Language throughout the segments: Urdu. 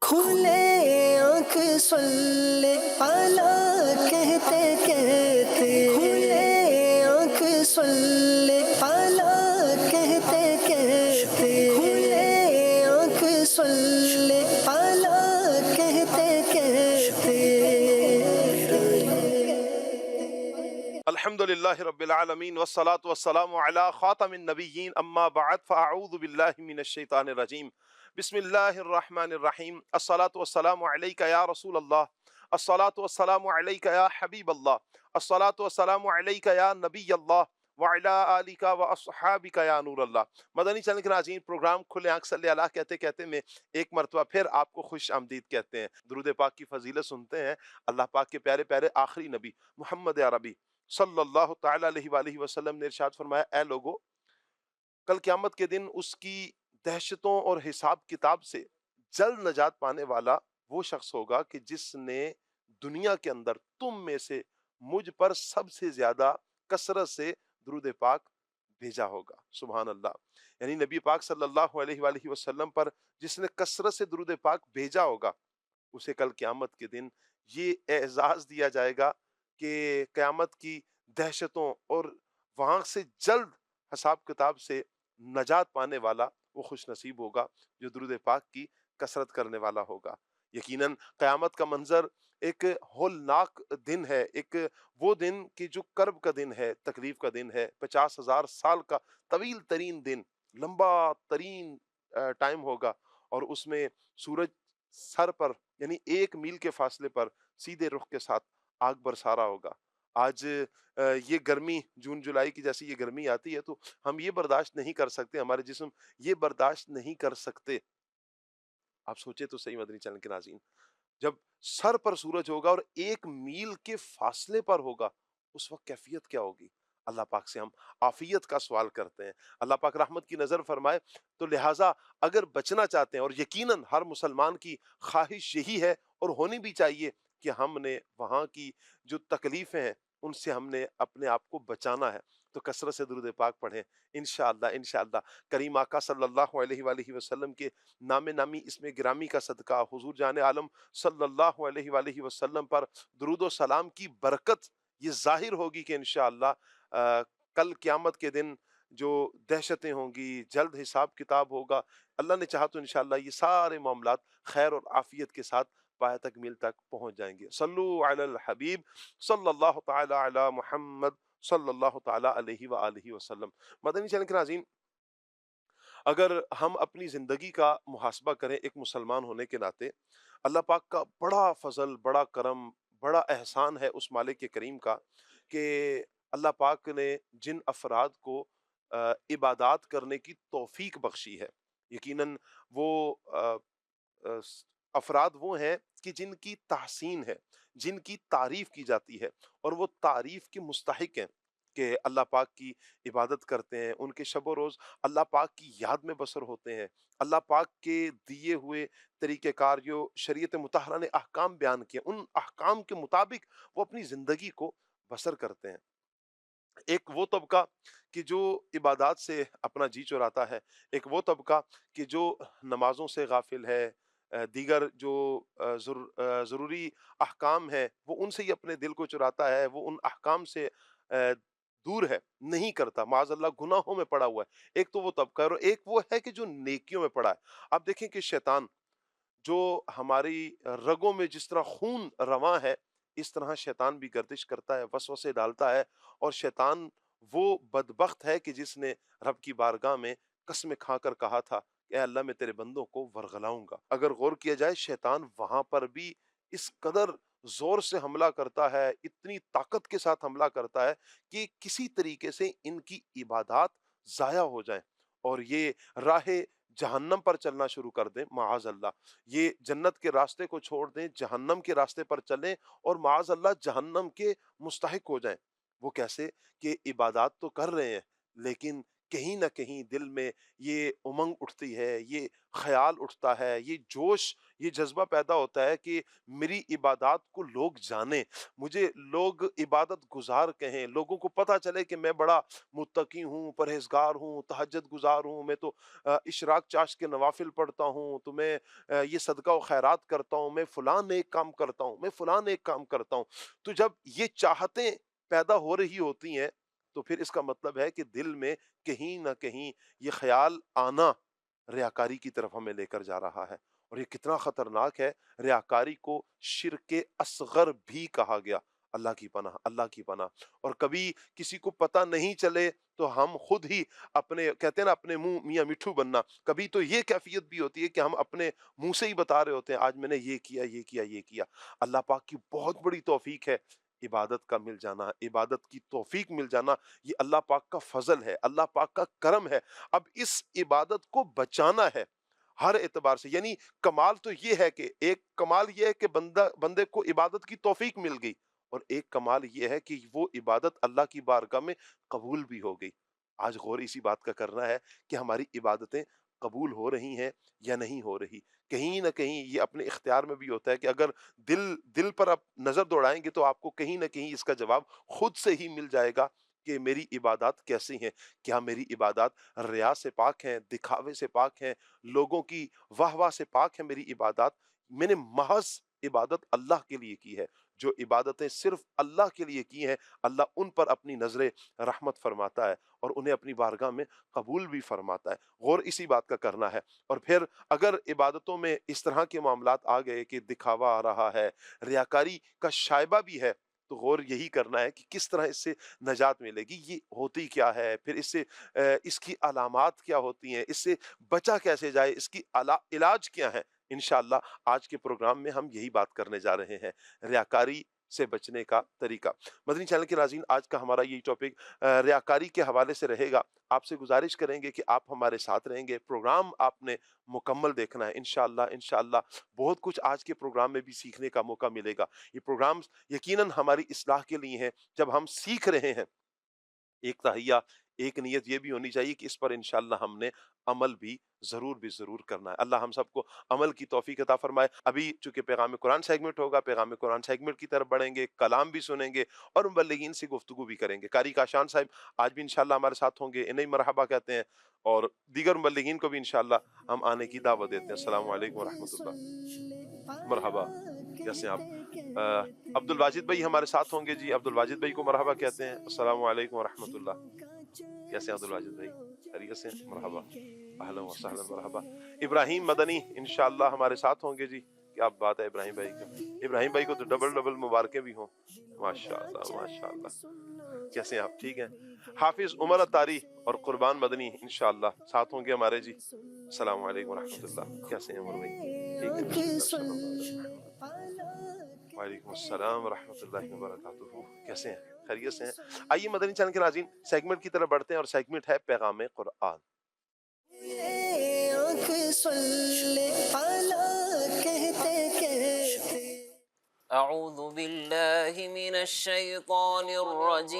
کھلے آنکھ سلے پالا کہتے کہتے، کھلے آنکھ سلے پالا کہتے کہتے، کھلے آنکھ سلے پالا کہتے کہتے۔ الحمد للہ رب العالمین والصلاة والسلام علی خاتم النبیین اما بعد فاعوذ باللہ من الشیطان الرجیم بسم اللہ الرحمن الرحیم الصلاة والسلام علیک یا رسول اللہ، الصلاة والسلام علیک یا حبیب اللہ، الصلاة والسلام علیک یا نبی اللہ وعلی آلک واصحابک یا نور اللہ۔ مدنی چینل کے ناظرین، پروگرام کھلے آنکھ صلی اللہ کہتے کہتے میں ایک مرتبہ پھر آپ کو خوش آمدید کہتے ہیں۔ درود پاک کی فضیلت سنتے ہیں اللہ پاک کے پیارے پیارے آخری نبی محمد عربی صلی اللہ تعالی علیہ وآلہ وسلم نے ارشاد فرمایا، اے لوگو، کل قیامت کے دن اس کی دہشتوں اور حساب کتاب سے جلد نجات پانے والا وہ شخص ہوگا کہ جس نے دنیا کے اندر تم میں سے مجھ پر سب سے زیادہ کثرت سے درود پاک بھیجا ہوگا۔ سبحان اللہ، یعنی نبی پاک صلی اللہ علیہ وآلہ وسلم پر جس نے کثرت سے درود پاک بھیجا ہوگا، اسے کل قیامت کے دن یہ اعزاز دیا جائے گا کہ قیامت کی دہشتوں اور وہاں سے جلد حساب کتاب سے نجات پانے والا وہ خوش نصیب ہوگا جو درود پاک کی کثرت کرنے والا ہوگا۔ یقیناً قیامت کا منظر ایک ہولناک دن ہے، ایک وہ دن کہ جو کرب کا دن ہے، تکلیف کا دن ہے، 50,000 سال کا طویل ترین دن، لمبا ترین ٹائم ہوگا، اور اس میں سورج سر پر یعنی 1 میل کے فاصلے پر سیدھے رخ کے ساتھ آگ برسا رہا ہوگا۔ آج یہ گرمی، جون جولائی کی جیسی یہ گرمی آتی ہے تو ہم یہ برداشت نہیں کر سکتے، ہمارے جسم یہ برداشت نہیں کر سکتے۔ آپ سوچے تو صحیح مدنی چینل کے ناظرین، جب سر پر سورج ہوگا اور 1 میل کے فاصلے پر ہوگا، اس وقت کیفیت کیا ہوگی؟ اللہ پاک سے ہم عافیت کا سوال کرتے ہیں، اللہ پاک رحمت کی نظر فرمائے۔ تو لہٰذا اگر بچنا چاہتے ہیں، اور یقیناً ہر مسلمان کی خواہش یہی ہے اور ہونی بھی چاہیے کہ ہم نے وہاں کی جو تکلیفیں ہیں ان سے ہم نے اپنے آپ کو بچانا ہے، تو کثرت سے درود پاک پڑھیں۔ انشاءاللہ کریم آقا صلی اللہ علیہ وآلہ وسلم کے نام نامی اسم گرامی کا صدقہ، حضور جان عالم صلی اللہ علیہ وآلہ وسلم پر درود و سلام کی برکت یہ ظاہر ہوگی کہ انشاءاللہ کل قیامت کے دن جو دہشتیں ہوں گی، جلد حساب کتاب ہوگا، اللہ نے چاہا تو انشاءاللہ یہ سارے معاملات خیر اور عافیت کے ساتھ پایہ تکمیل تک پہنچ جائیں گے۔ صلو علی الحبیب صلی اللہ تعالی علی محمد صلی اللہ تعالی علیہ وآلہ وسلم۔ مدنی چینل کے ناظرین، اگر ہم اپنی زندگی کا محاسبہ کریں ایک مسلمان ہونے کے ناطے، اللہ پاک کا بڑا فضل، بڑا کرم، بڑا احسان ہے اس مالک کریم کا کہ اللہ پاک نے جن افراد کو عبادات کرنے کی توفیق بخشی ہے، یقیناً وہ افراد وہ ہیں کہ جن کی تحسین ہے، جن کی تعریف کی جاتی ہے، اور وہ تعریف کے مستحق ہیں کہ اللہ پاک کی عبادت کرتے ہیں، ان کے شب و روز اللہ پاک کی یاد میں بسر ہوتے ہیں، اللہ پاک کے دیے ہوئے طریقہ کار جو شریعت مطہرہ نے احکام بیان کیے ان احکام کے مطابق وہ اپنی زندگی کو بسر کرتے ہیں۔ ایک وہ طبقہ کہ جو عبادات سے اپنا جی چراتا ہے، ایک وہ طبقہ کہ جو نمازوں سے غافل ہے، دیگر جو ضروری احکام ہیں وہ ان سے ہی اپنے دل کو چراتا ہے، وہ ان احکام سے دور ہے، نہیں کرتا، معاذ اللہ گناہوں میں پڑا ہوا ہے۔ ایک تو وہ طبقہ ہے، اور ایک وہ ہے کہ جو نیکیوں میں پڑا ہے۔ آپ دیکھیں کہ شیطان جو ہماری رگوں میں جس طرح خون رواں ہے، اس طرح شیطان بھی گردش کرتا ہے، وسوسے ڈالتا ہے، اور شیطان وہ بدبخت ہے کہ جس نے رب کی بارگاہ میں قسم کھا کر کہا تھا کہ اے اللہ میں تیرے بندوں کو ورغلاؤں گا۔ اگر غور کیا جائے، شیطان وہاں پر بھی اس قدر زور سے حملہ کرتا ہے، اتنی طاقت کے ساتھ حملہ کرتا ہے کہ کسی طریقے سے ان کی عبادات ضائع ہو جائیں اور یہ راہ جہنم پر چلنا شروع کر دیں، معاذ اللہ، یہ جنت کے راستے کو چھوڑ دیں، جہنم کے راستے پر چلیں، اور معاذ اللہ جہنم کے مستحق ہو جائیں۔ وہ کیسے؟ کہ عبادات تو کر رہے ہیں لیکن کہیں نہ کہیں دل میں یہ امنگ اٹھتی ہے، یہ خیال اٹھتا ہے، یہ جوش، یہ جذبہ پیدا ہوتا ہے کہ میری عبادات کو لوگ جانیں، مجھے لوگ عبادت گزار کہیں، لوگوں کو پتہ چلے کہ میں بڑا متقی ہوں، پرہیزگار ہوں، تہجد گزار ہوں، میں تو اشراق چاش کے نوافل پڑھتا ہوں، تو میں یہ صدقہ و خیرات کرتا ہوں، میں فلاں نیک کام کرتا ہوں، میں فلاں نیک کام کرتا ہوں۔ تو جب یہ چاہتیں پیدا ہو رہی ہوتی ہیں تو پھر اس کا مطلب ہے کہ دل میں کہیں نہ کہیں یہ خیال آنا ریاکاری کی طرف ہمیں لے کر جا رہا ہے، اور یہ کتنا خطرناک ہے۔ ریاکاری کو شرک اصغر بھی کہا گیا۔ اللہ کی پناہ، اللہ کی پناہ۔ اور کبھی کسی کو پتہ نہیں چلے تو ہم خود ہی اپنے، کہتے ہیں نا اپنے منہ میاں مٹھو بننا، کبھی تو یہ کیفیت بھی ہوتی ہے کہ ہم اپنے منہ سے ہی بتا رہے ہوتے ہیں آج میں نے یہ کیا، یہ کیا، یہ کیا۔ اللہ پاک کی بہت بڑی توفیق ہے عبادت کا مل جانا، عبادت کی توفیق مل جانا، یہ اللہ پاک کا فضل ہے، اللہ پاک کا کرم ہے۔ اب اس عبادت کو بچانا ہے ہر اعتبار سے، یعنی کمال تو یہ ہے کہ ایک کمال یہ ہے کہ بندے کو عبادت کی توفیق مل گئی، اور ایک کمال یہ ہے کہ وہ عبادت اللہ کی بارگاہ میں قبول بھی ہو گئی۔ آج غور اسی بات کا کرنا ہے کہ ہماری عبادتیں قبول ہو رہی ہیں یا نہیں ہو رہی۔ کہیں نہ کہیں یہ اپنے اختیار میں بھی ہوتا ہے کہ اگر دل پر آپ نظر دوڑائیں گے تو آپ کو کہیں نہ کہیں اس کا جواب خود سے ہی مل جائے گا کہ میری عبادات کیسی ہیں۔ کیا میری عبادات ریا سے پاک ہیں، دکھاوے سے پاک ہیں، لوگوں کی واہ واہ سے پاک ہے میری عبادات؟ میں نے محض عبادت اللہ کے لیے کی ہے۔ جو عبادتیں صرف اللہ کے لیے کی ہیں، اللہ ان پر اپنی نظر رحمت فرماتا ہے اور انہیں اپنی بارگاہ میں قبول بھی فرماتا ہے۔ غور اسی بات کا کرنا ہے۔ اور پھر اگر عبادتوں میں اس طرح کے معاملات آ گئے کہ دکھاوا آ رہا ہے، ریاکاری کا شائبہ بھی ہے، تو غور یہی کرنا ہے کہ کس طرح اس سے نجات ملے گی، یہ ہوتی کیا ہے، پھر اس سے اس کی علامات کیا ہوتی ہیں، اس سے بچا کیسے جائے، اس کی علاج کیا ہے۔ انشاءاللہ آج کے پروگرام میں ہم یہی بات کرنے جا رہے ہیں، ریاکاری سے بچنے کا طریقہ۔ مدنی چینل کے ناظرین، آج کا ہمارا یہی ٹاپک ریاکاری کے حوالے سے رہے گا۔ آپ سے گزارش کریں گے کہ آپ ہمارے ساتھ رہیں گے، پروگرام آپ نے مکمل دیکھنا ہے۔ انشاءاللہ بہت کچھ آج کے پروگرام میں بھی سیکھنے کا موقع ملے گا۔ یہ پروگرام یقیناً ہماری اصلاح کے لیے ہیں۔ جب ہم سیکھ رہے ہیں، ایک تہیہ، ایک نیت یہ بھی ہونی چاہیے کہ اس پر انشاءاللہ ہم نے عمل بھی ضرور کرنا ہے۔ اللہ ہم سب کو عمل کی توفیق عطا فرمائے۔ ابھی چونکہ پیغام قرآن سیگمنٹ ہوگا، پیغام قرآن سیگمنٹ کی طرف بڑھیں گے، کلام بھی سنیں گے اور مبلغین سے گفتگو بھی کریں گے۔ قاری کاشان صاحب آج بھی انشاءاللہ ہمارے ساتھ ہوں گے، انہیں مرحبا کہتے ہیں، اور دیگر مبلغین کو بھی انشاءاللہ ہم آنے کی دعوت دیتے ہیں۔ السلام علیکم ورحمۃ اللہ۔ مرحبا، کیسے ہیں آپ؟ عبد الواجد بھائی ہمارے ساتھ ہوں گے جی، عبد الواجد بھائی کو مرحبا کہتے ہیں۔ السلام علیکم ورحمۃ اللہ۔ کیسے ہیں عبد الواجد بھائی؟ خیریت سے؟ مرحبا، اہلا و سہلا، مرحبا۔ ابراہیم مدنی انشاءاللہ ہمارے ساتھ ہوں گے جی۔ کیا بات ہے ابراہیم بھائی کا، ابراہیم بھائی کو تو ڈبل مبارکیں بھی ہوں۔ ماشاءاللہ ماشاءاللہ۔ کیسے ہیں آپ؟ ٹھیک ہیں؟ حافظ عمر اتاری اور قربان مدنی انشاءاللہ ساتھ ہوں گے ہمارے جی۔ السلام علیکم ورحمۃ اللہ۔ کیسے ہیں عمر بھائی؟ ٹھیک ہے؟ وعلیکم السلام ورحمۃ اللہ وبرکاتہ۔ کیسے ہیں؟ خیریت سے ہیں؟ آئیے مدنی چینل کے ناظرین سیگمنٹ کی طرف بڑھتے ہیں، اور سیگمنٹ ہے پیغام قرآن۔ اعوذ باللہ من الشیطان الرجیم۔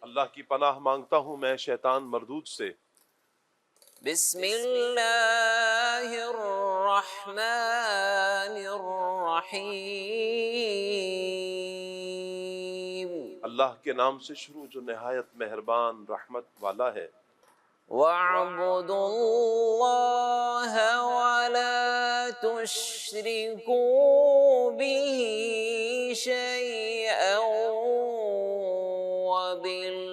اللہ کی پناہ مانگتا ہوں میں شیطان مردود سے۔ بسم اللہ الرحمن الرحیم۔ اللہ کے نام سے شروع جو نہایت مہربان رحمت والا ہے۔ وَاعْبُدُوا اللَّهَ وَلَا تُشْرِكُوا بِهِ شَيْئًا وَبِالْوَالِدَيْنِ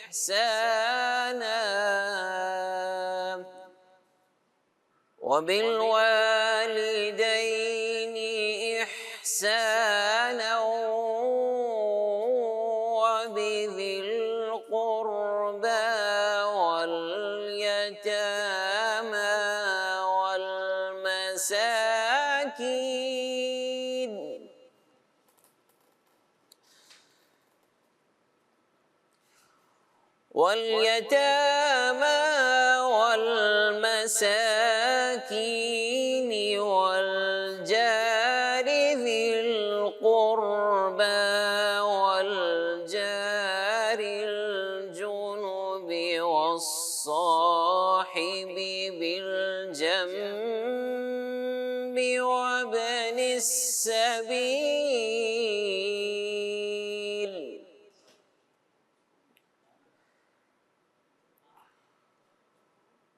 إِحْسَانًا وَبِذِي الْقُرْبَى وَالْيَتَامَى والمساكين والجار ذي القربى السبيل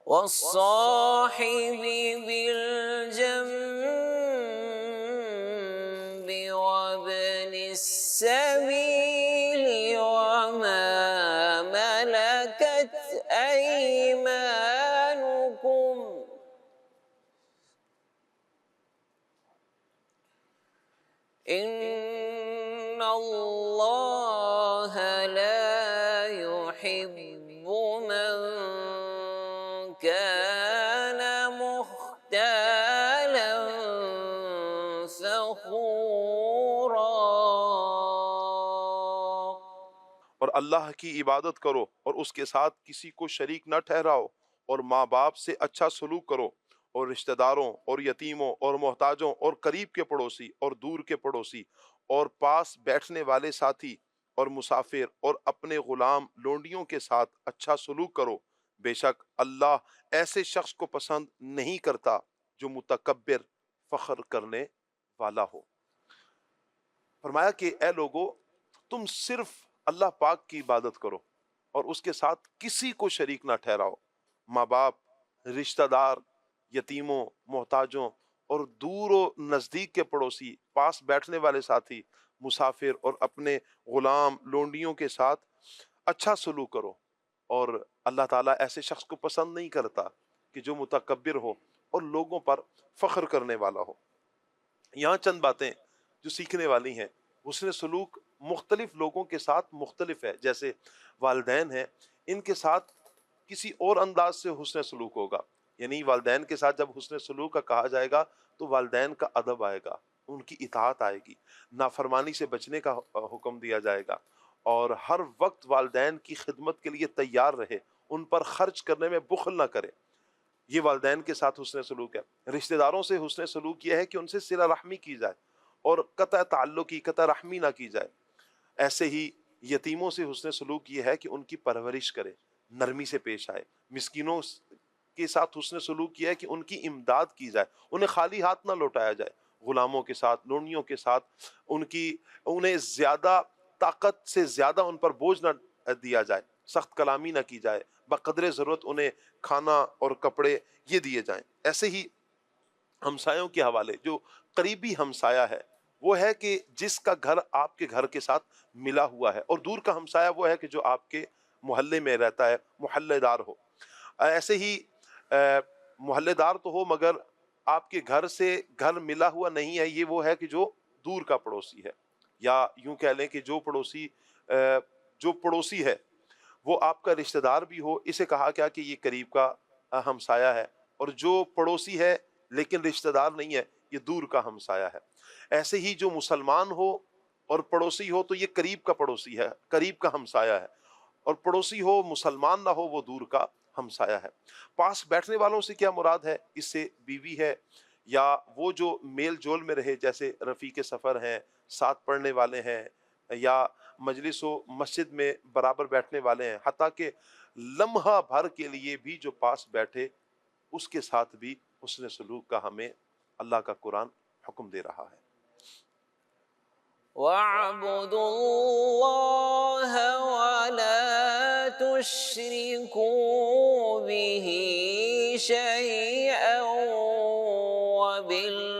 والصاحب بالجنب وابن السبيل وما ملكت أيمانكم إن الله لا يحب من كان مختالا فخورا. اور اللہ کی عبادت کرو اور اس کے ساتھ کسی کو شریک نہ ٹھہراؤ، اور ماں باپ سے اچھا سلوک کرو، اور رشتہ داروں اور یتیموں اور محتاجوں اور قریب کے پڑوسی اور دور کے پڑوسی اور پاس بیٹھنے والے ساتھی اور مسافر اور اپنے غلام لونڈیوں کے ساتھ اچھا سلوک کرو، بے شک اللہ ایسے شخص کو پسند نہیں کرتا جو متکبر فخر کرنے والا ہو۔ فرمایا کہ اے لوگو، تم صرف اللہ پاک کی عبادت کرو اور اس کے ساتھ کسی کو شریک نہ ٹھہراؤ، ماں باپ، رشتہ دار، یتیموں، محتاجوں اور دور و نزدیک کے پڑوسی، پاس بیٹھنے والے ساتھی، مسافر اور اپنے غلام لونڈیوں کے ساتھ اچھا سلوک کرو، اور اللہ تعالیٰ ایسے شخص کو پسند نہیں کرتا کہ جو متکبر ہو اور لوگوں پر فخر کرنے والا ہو۔ یہاں چند باتیں جو سیکھنے والی ہیں۔ حسن سلوک مختلف لوگوں کے ساتھ مختلف ہے، جیسے والدین ہیں، ان کے ساتھ کسی اور انداز سے حسن سلوک ہوگا، یعنی والدین کے ساتھ جب حسن سلوک کا کہا جائے گا تو والدین کا ادب آئے گا، ان کی اطاعت آئے گی، نافرمانی سے بچنے کا حکم دیا جائے گا، اور ہر وقت والدین کی خدمت کے لیے تیار رہے، ان پر خرچ کرنے میں بخل نہ کرے۔ یہ والدین کے ساتھ حسن سلوک ہے۔ رشتہ داروں سے حسن سلوک یہ ہے کہ ان سے صلہ رحمی کی جائے اور قطع تعلق کی، قطع رحمی نہ کی جائے۔ ایسے ہی یتیموں سے حسن سلوک یہ ہے کہ ان کی پرورش کرے، نرمی سے پیش آئے۔ مسکینوں کے ساتھ حسن سلوک یہ ہے کہ ان کی امداد کی جائے، انہیں خالی ہاتھ نہ لوٹایا جائے۔ غلاموں کے ساتھ، لونڈیوں کے ساتھ انہیں زیادہ طاقت سے زیادہ ان پر بوجھ نہ دیا جائے، سخت کلامی نہ کی جائے، بقدر ضرورت انہیں کھانا اور کپڑے یہ دیے جائیں۔ ایسے ہی ہمسایوں کے حوالے، جو قریبی ہمسایہ ہے وہ ہے کہ جس کا گھر آپ کے گھر کے ساتھ ملا ہوا ہے، اور دور کا ہمسایہ وہ ہے کہ جو آپ کے محلے میں رہتا ہے، محلے دار ہو۔ ایسے ہی محلے دار تو ہو مگر آپ کے گھر سے گھر ملا ہوا نہیں ہے، یہ وہ ہے کہ جو دور کا پڑوسی ہے، یا یوں کہہ لیں کہ جو پڑوسی ہے وہ آپ کا رشتہ دار بھی ہو، اسے کہا گیا کہ یہ قریب کا ہمسایہ ہے، اور جو پڑوسی ہے لیکن رشتہ دار نہیں ہے، یہ دور کا ہمسایہ ہے۔ ایسے ہی جو مسلمان ہو اور پڑوسی ہو تو یہ قریب کا پڑوسی ہے، قریب کا ہمسایہ ہے، اور پڑوسی ہو مسلمان نہ ہو وہ دور کا ہمسایہ ہے۔ پاس بیٹھنے والوں سے کیا مراد ہے؟ اس سے بیوی ہے یا وہ جو میل جول میں رہے، جیسے رفیق سفر ہیں، ساتھ پڑھنے والے ہیں، یا مجلس و مسجد میں برابر بیٹھنے والے ہیں، حتیٰ کہ لمحہ بھر کے لیے بھی جو پاس بیٹھے اس کے ساتھ بھی حسن سلوک کا ہمیں اللہ کا قرآن حکم دے رہا ہے۔ وَاعْبُدُوا اللَّهَ وَلَا تُشْرِكُوا بِهِ شَيْئًا وَبِالْوَالِدَيْنِ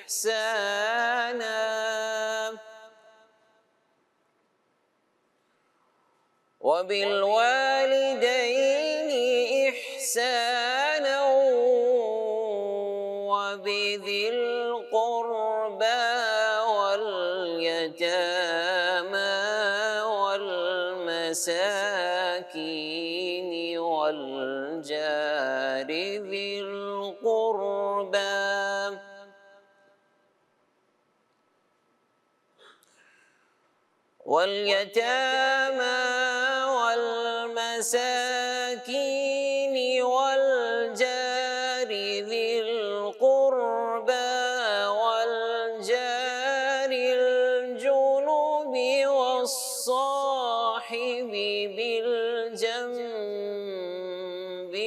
إِحْسَانًا وَبِذِي الْقُرْبَى وَالْيَتَامَى وَالْمَسَاكِينِ وَالْجَارِ ذِي الْقُرْبَى والمساكين والجار ذي القربى والجار الجنب والصاحب بالجنب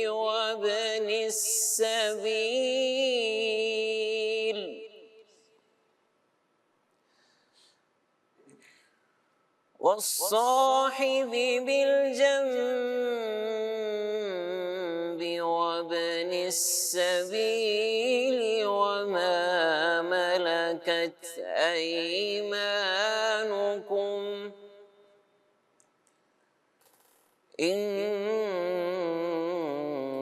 وابن السبيل والصاحب بالجنب وابن السبيل وما ملكت أيمانكم إن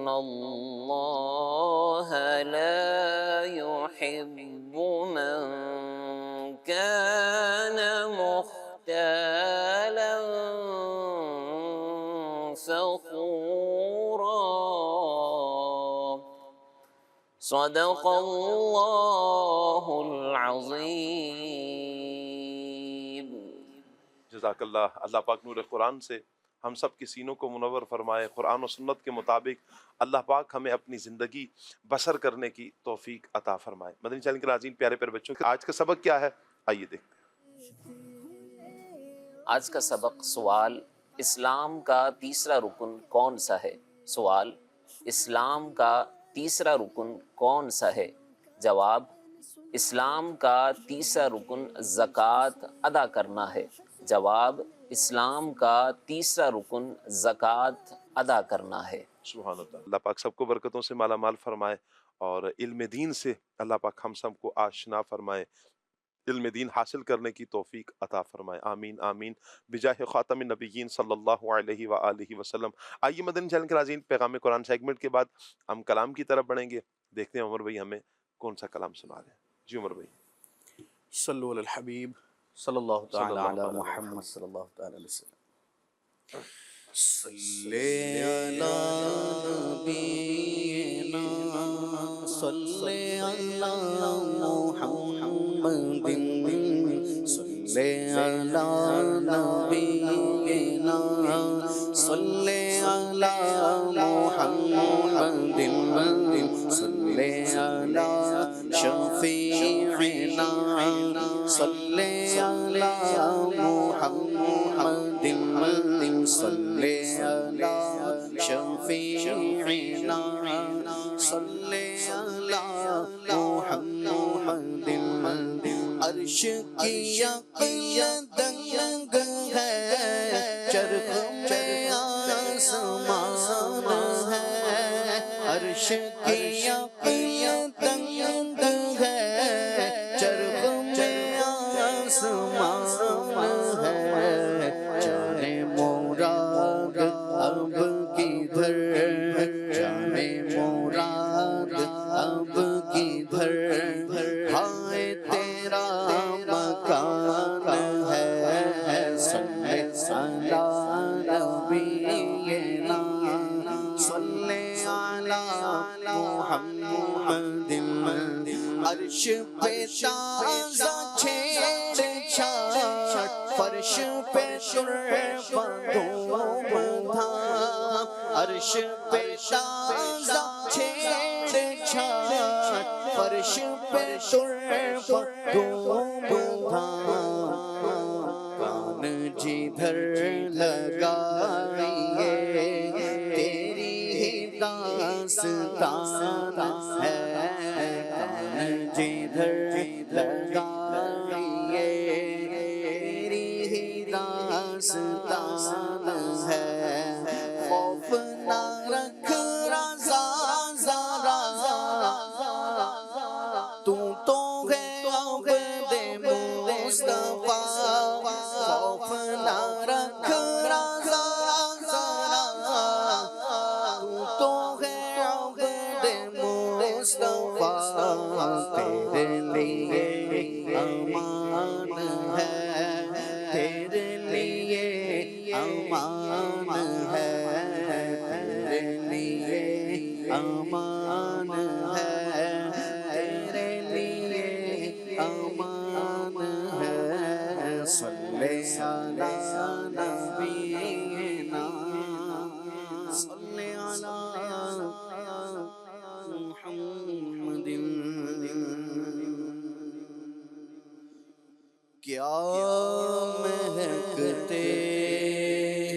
الله لا يحب من كان مختالا فخورا صدق اللہ العظیم۔ جزاک اللہ۔ اللہ پاک نور قرآن سے ہم سب کے سینوں کو منور فرمائے، قرآن و سنت کے مطابق اللہ پاک ہمیں اپنی زندگی بسر کرنے کی توفیق عطا فرمائے۔ مدنی چینل کے ناظرین، پیارے پیارے بچوں، آج کا سبق کیا ہے؟ آئیے دیکھتے ہیں۔ آج کا سبق سوال، اسلام کا تیسرا رکن کون سا ہے؟ سوال، اسلام کا تیسرا رکن کون سا ہے؟ جواب، اسلام کا تیسرا رکن زکوٰۃ ادا کرنا ہے۔ جواب، اسلام کا تیسرا رکن زکوٰۃ ادا کرنا ہے۔ سبحان اللہ۔ اللہ پاک سب کو برکتوں سے مالا مال فرمائے اور علم دین سے اللہ پاک ہم سب کو آشنا فرمائے، علم دین حاصل کرنے کی توفیق عطا فرمائے، آمین آمین، بجاہ خاتم النبیین صلی اللہ علیہ وآلہ وسلم۔ آئیے مدنی چینل کے ناظرین، پیغام قرآن سیگمنٹ کے بعد ہم کلام کی طرف بڑھیں گے۔ دیکھتے ہیں عمر بھائی ہمیں کون سا کلام سنا رہے ہیں۔ جی عمر بھائی۔ صلو علی الحبیب صلی اللہ تعالی علی محمد صلی اللہ تعالی علیہ وسلم۔ صلی علی نبینا صلی علی محمد صلی علی نبینا صلی علی محمد صلی علی شفیعنا صلی علی محمد صلی علی شفیعنا صلی علی محمد۔ عرش کی دنگ ہے، چرخ میں آسمان ہے، عرش کی دنگ ہے، چرخ میں آسمان ہے، جانے مراد اب کدھر، جانے مراد اب کدھر، ہائے تیرا مکان ہے، صلی علی نبینا صلی علی محمد۔ عرش پہ تازہ چھیڑ چھاٹ، فرش پہ شرف دھوم تھا، عرش پہ تازہ چھیڑ چھاٹ، فرش پہ شرف دھوم تھا، کان جدھر لگائیے تیری ہی داستان ہے، کان جدھر لگائیے تیری ہی داستان ہے، خوف نہ رکھ رضا ذرا، تو ہے عبد مصطفیٰ، خوف نہ رکھ رضا ذرا، تو ہے عبد مصطفیٰ، تیرے لیے امان ہے، تیرے لیے امان ہے، تیرے لیے امان ہے، تیرے لیے امان ہے، صلی علی نبینا صلی علی محمد۔ کیا مہکتے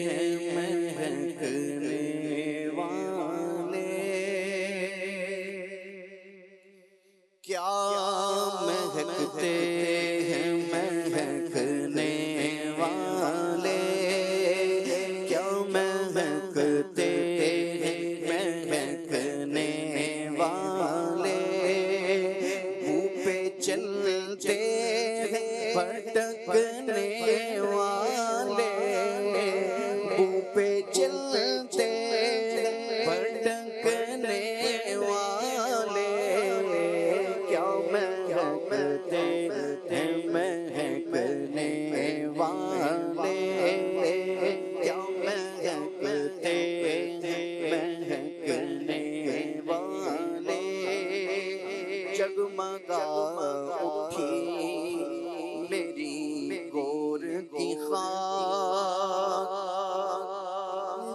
ہیں مہکنے والے،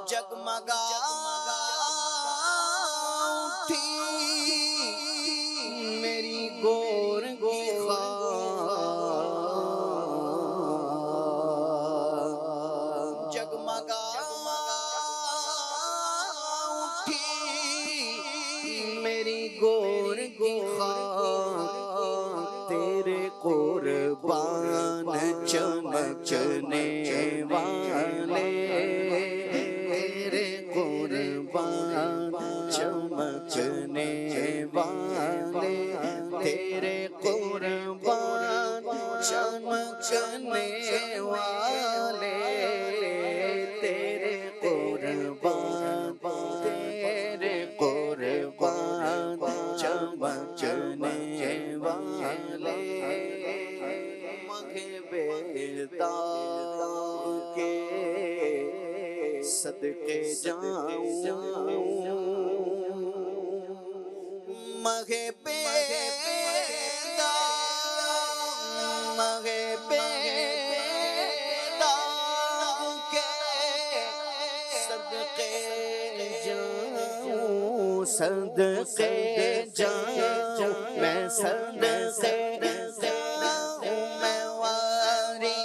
جگمگا اٹھی میری گور کی خاک، جگمگا اٹھی میری گور کی خاک، تیرے قربان چمکنے والے، تیرے قربان چمکنے والے، تیرے قربان چمکنے والے، تیرے قربان، تیرے قربان چمکنے والے، مگے بیداغ کے صدقے جاؤں، مگے بیداغ، مگے بیداغ کے صدقے جاؤں، صدقے جاؤں، میں صدقے جاؤں، میں واری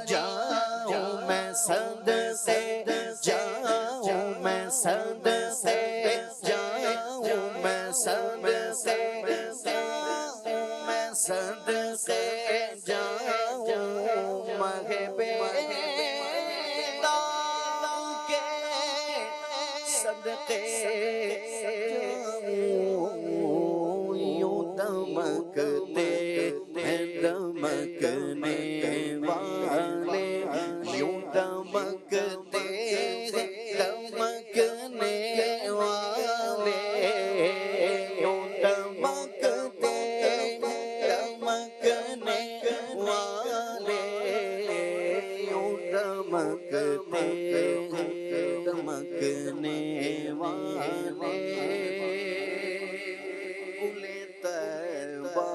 جاؤں، میں صدقے جاؤں، میں صدقے جاؤں، میں صدقے جاؤں، میں صدقے جاؤں، مگے بیداغ کے صدقے جاؤں، یوں دمکتے ہیں دمکنے والے، یوں دمکتے ہیں دمکنے والے، یوں دمکتے دمکنے والے، یوں دمکتے دمکنے والے، گل طیبہ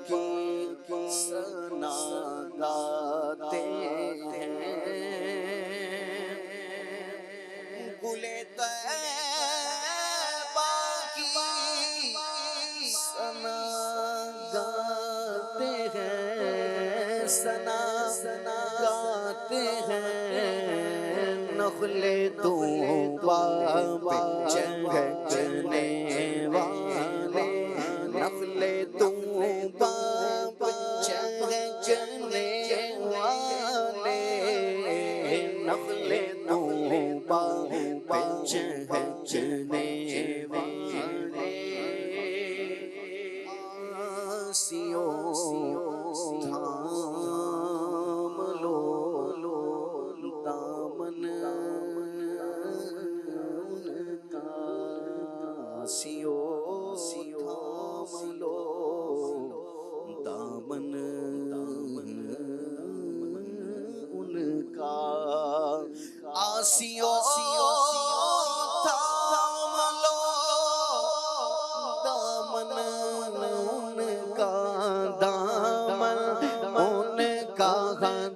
کی ثنا گاتے ہیں، گل طیبہ کی ثنا گاتے ہیں، ثنا گاتے ہیں، نخل طوبیٰ پہ چہکنے والے، نخل طوبیٰ پہ چہکنے والے، نخل طوبیٰ پہ چہکنے والے، آسیوں تھام لو دامن کا، آسیوں تھام لو دامن ان کا، آسیوں تھام لو دامن ان کا، دامن ان کا،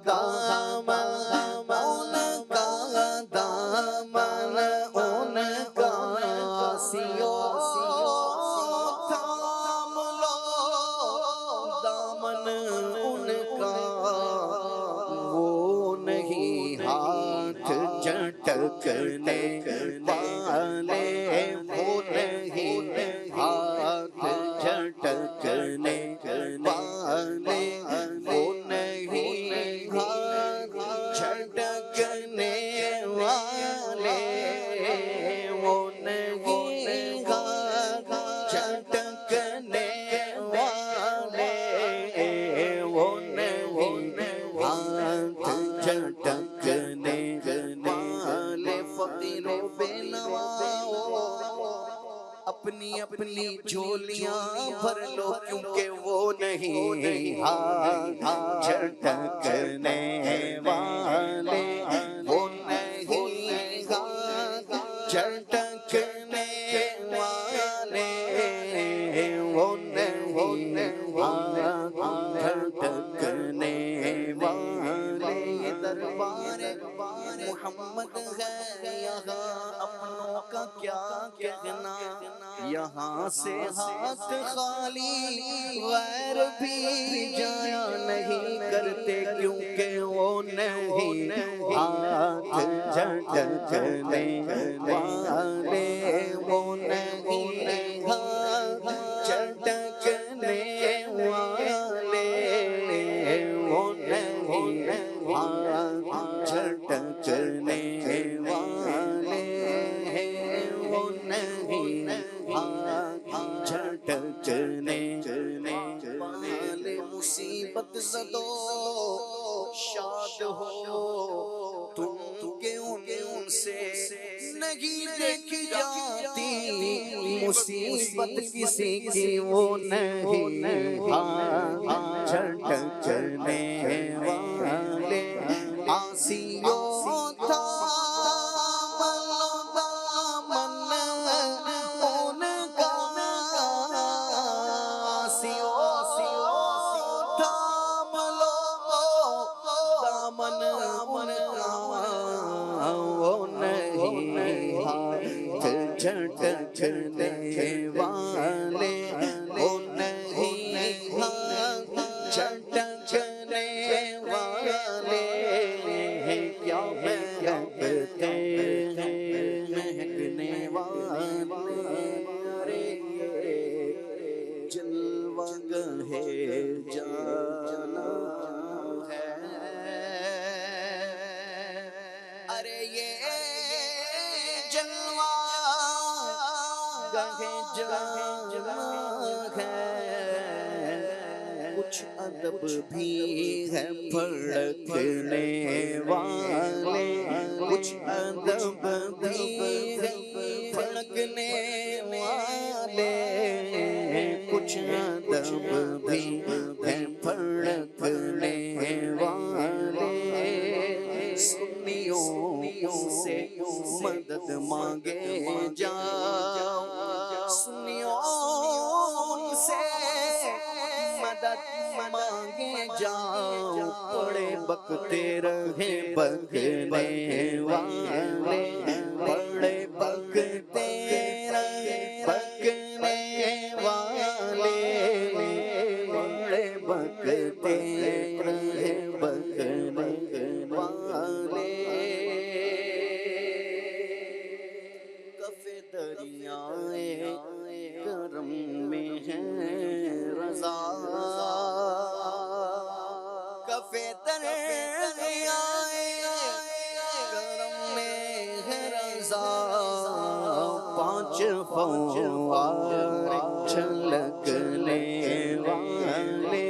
دامن ان کا، دامن ان کا، آسیوں تھام لو دامن ان کا، وہ نہیں ہاتھ جھٹکنے والے، وہ نہیں ہاتھ جھٹکنے والے، وہ نہیں ہاتھ جھٹکنے والے، وہ نہیں ہاتھ جھٹکنے والے، وہ نہیں ہاتھ جھٹکنے والے، فقیروں بے نواؤ اپنی اپنی جھولیاں بھر لو، کیونکہ وہ نہیں ہاتھ جھٹکنے والے، وہ نہیں ہاتھ جھٹکنے والے، وہ نہیں ہاتھ جھٹکنے والے، دربار محمد ہے یہاں اپنوں کا کیا کہنا، یہاں سے ہاتھ خالی غیر بھی جایا نہیں کرتے، کیونکہ وہ نہیں ہاتھ جھٹکنے والے، وہ نہیں ہاتھ جھٹکنے والے، وہ نہیں ہاتھ جھٹکنے والے، وہ نہیں ہاتھ جھٹکنے والے۔ مصیبت زدو شاد ہو تم کہ ان سے نہیں دیکھی جاتی، مصیبت کسی کی وہ نہیں ہاتھ جھٹکنے والے۔ آسیوں تھا دامن ان کا، آسیوں تھام لو دامن ان کا، وہ نہیں ہاتھ جھٹکنے والے، وہ نہیں ہاتھ جھٹکنے والے، کیا مہکتے ہیں مہکنے والے، ارے یہ جلوہ گہے جانا ہے، ارے یہ جلوہ گہے جانا ہے، کچھ ادب بھی ہے پھڑکنے والے، کچھ ادب بھی ہے پھڑکنے والے، کچھ ادب بھی ہے پھڑکنے والے۔ سنیوں سے مدد مانگے جاؤ، سنیوں سے مدد مانگے جاؤ، پڑے بکتے رہے بکنے والے، پڑے بکتے رہے بکنے والے، پڑے بکتے رہے بکنے والے۔ کف دریائے کرم میں ہے رضا، کف دریائے کرم میں ہے رضا، پانچ فوار چھلکنے والے،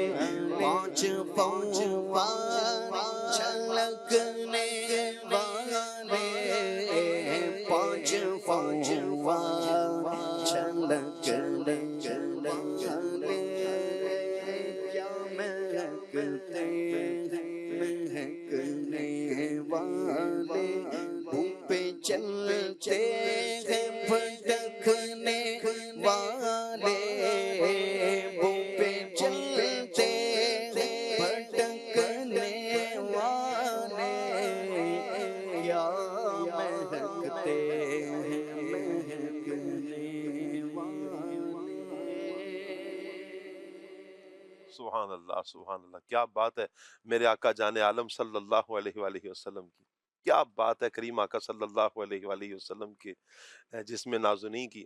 پانچ فوار چھلکنے والے، پانچ فوار چھلکنے والے، کیا مہکتے مہکنے والے، دھوپ پہ چلتے ہیں بھٹکنے والے، دھوپ پہ چلتے ہیں بھٹکنے والے، کیا مہکتے ہیں مہکنے والے۔ سبحان اللہ سبحان اللہ، کیا بات ہے میرے آقا جان عالم صلی اللہ علیہ وآلہ وسلم کی، کیا بات ہے کریم آقا صلی اللہ علیہ وآلہ وسلم کے جسم نازنی کی۔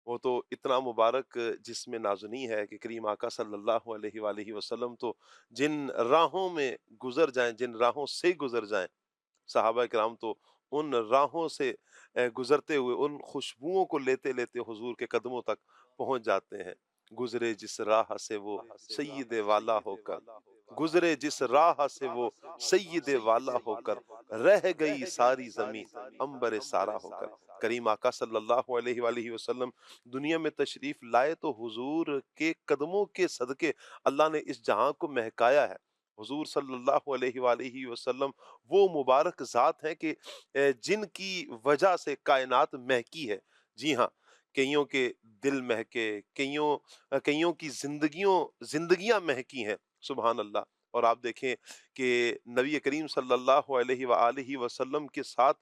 وہ تو اتنا مبارک جسم نازنی ہے کہ کریم آقا صلی اللہ علیہ وآلہ وسلم تو جن راہوں میں گزر جائیں، جن راہوں سے گزر جائیں، صحابہ کرام تو ان راہوں سے گزرتے ہوئے ان خوشبوؤں کو لیتے لیتے حضور کے قدموں تک پہنچ جاتے ہیں۔ گزرے جس راہ سے وہ سید والا ہو کر، گزرے جس راہ سے وہ سید والا ہو کر، رہ گئی ساری زمین عنبر سارا ہو کر۔ کریم آقا صلی اللہ علیہ وآلہ وسلم دنیا میں تشریف لائے تو حضور کے قدموں کے صدقے اللہ نے اس جہاں کو مہکایا ہے۔ حضور صلی اللہ علیہ وآلہ وسلم وہ مبارک ذات ہیں کہ جن کی وجہ سے کائنات مہکی ہے۔ جی ہاں، کئیوں کے دل مہکے، کئیوں کی زندگیاں مہکی ہیں، سبحان اللہ۔ اور آپ دیکھیں کہ نبی کریم صلی اللہ علیہ وآلہ وسلم کے ساتھ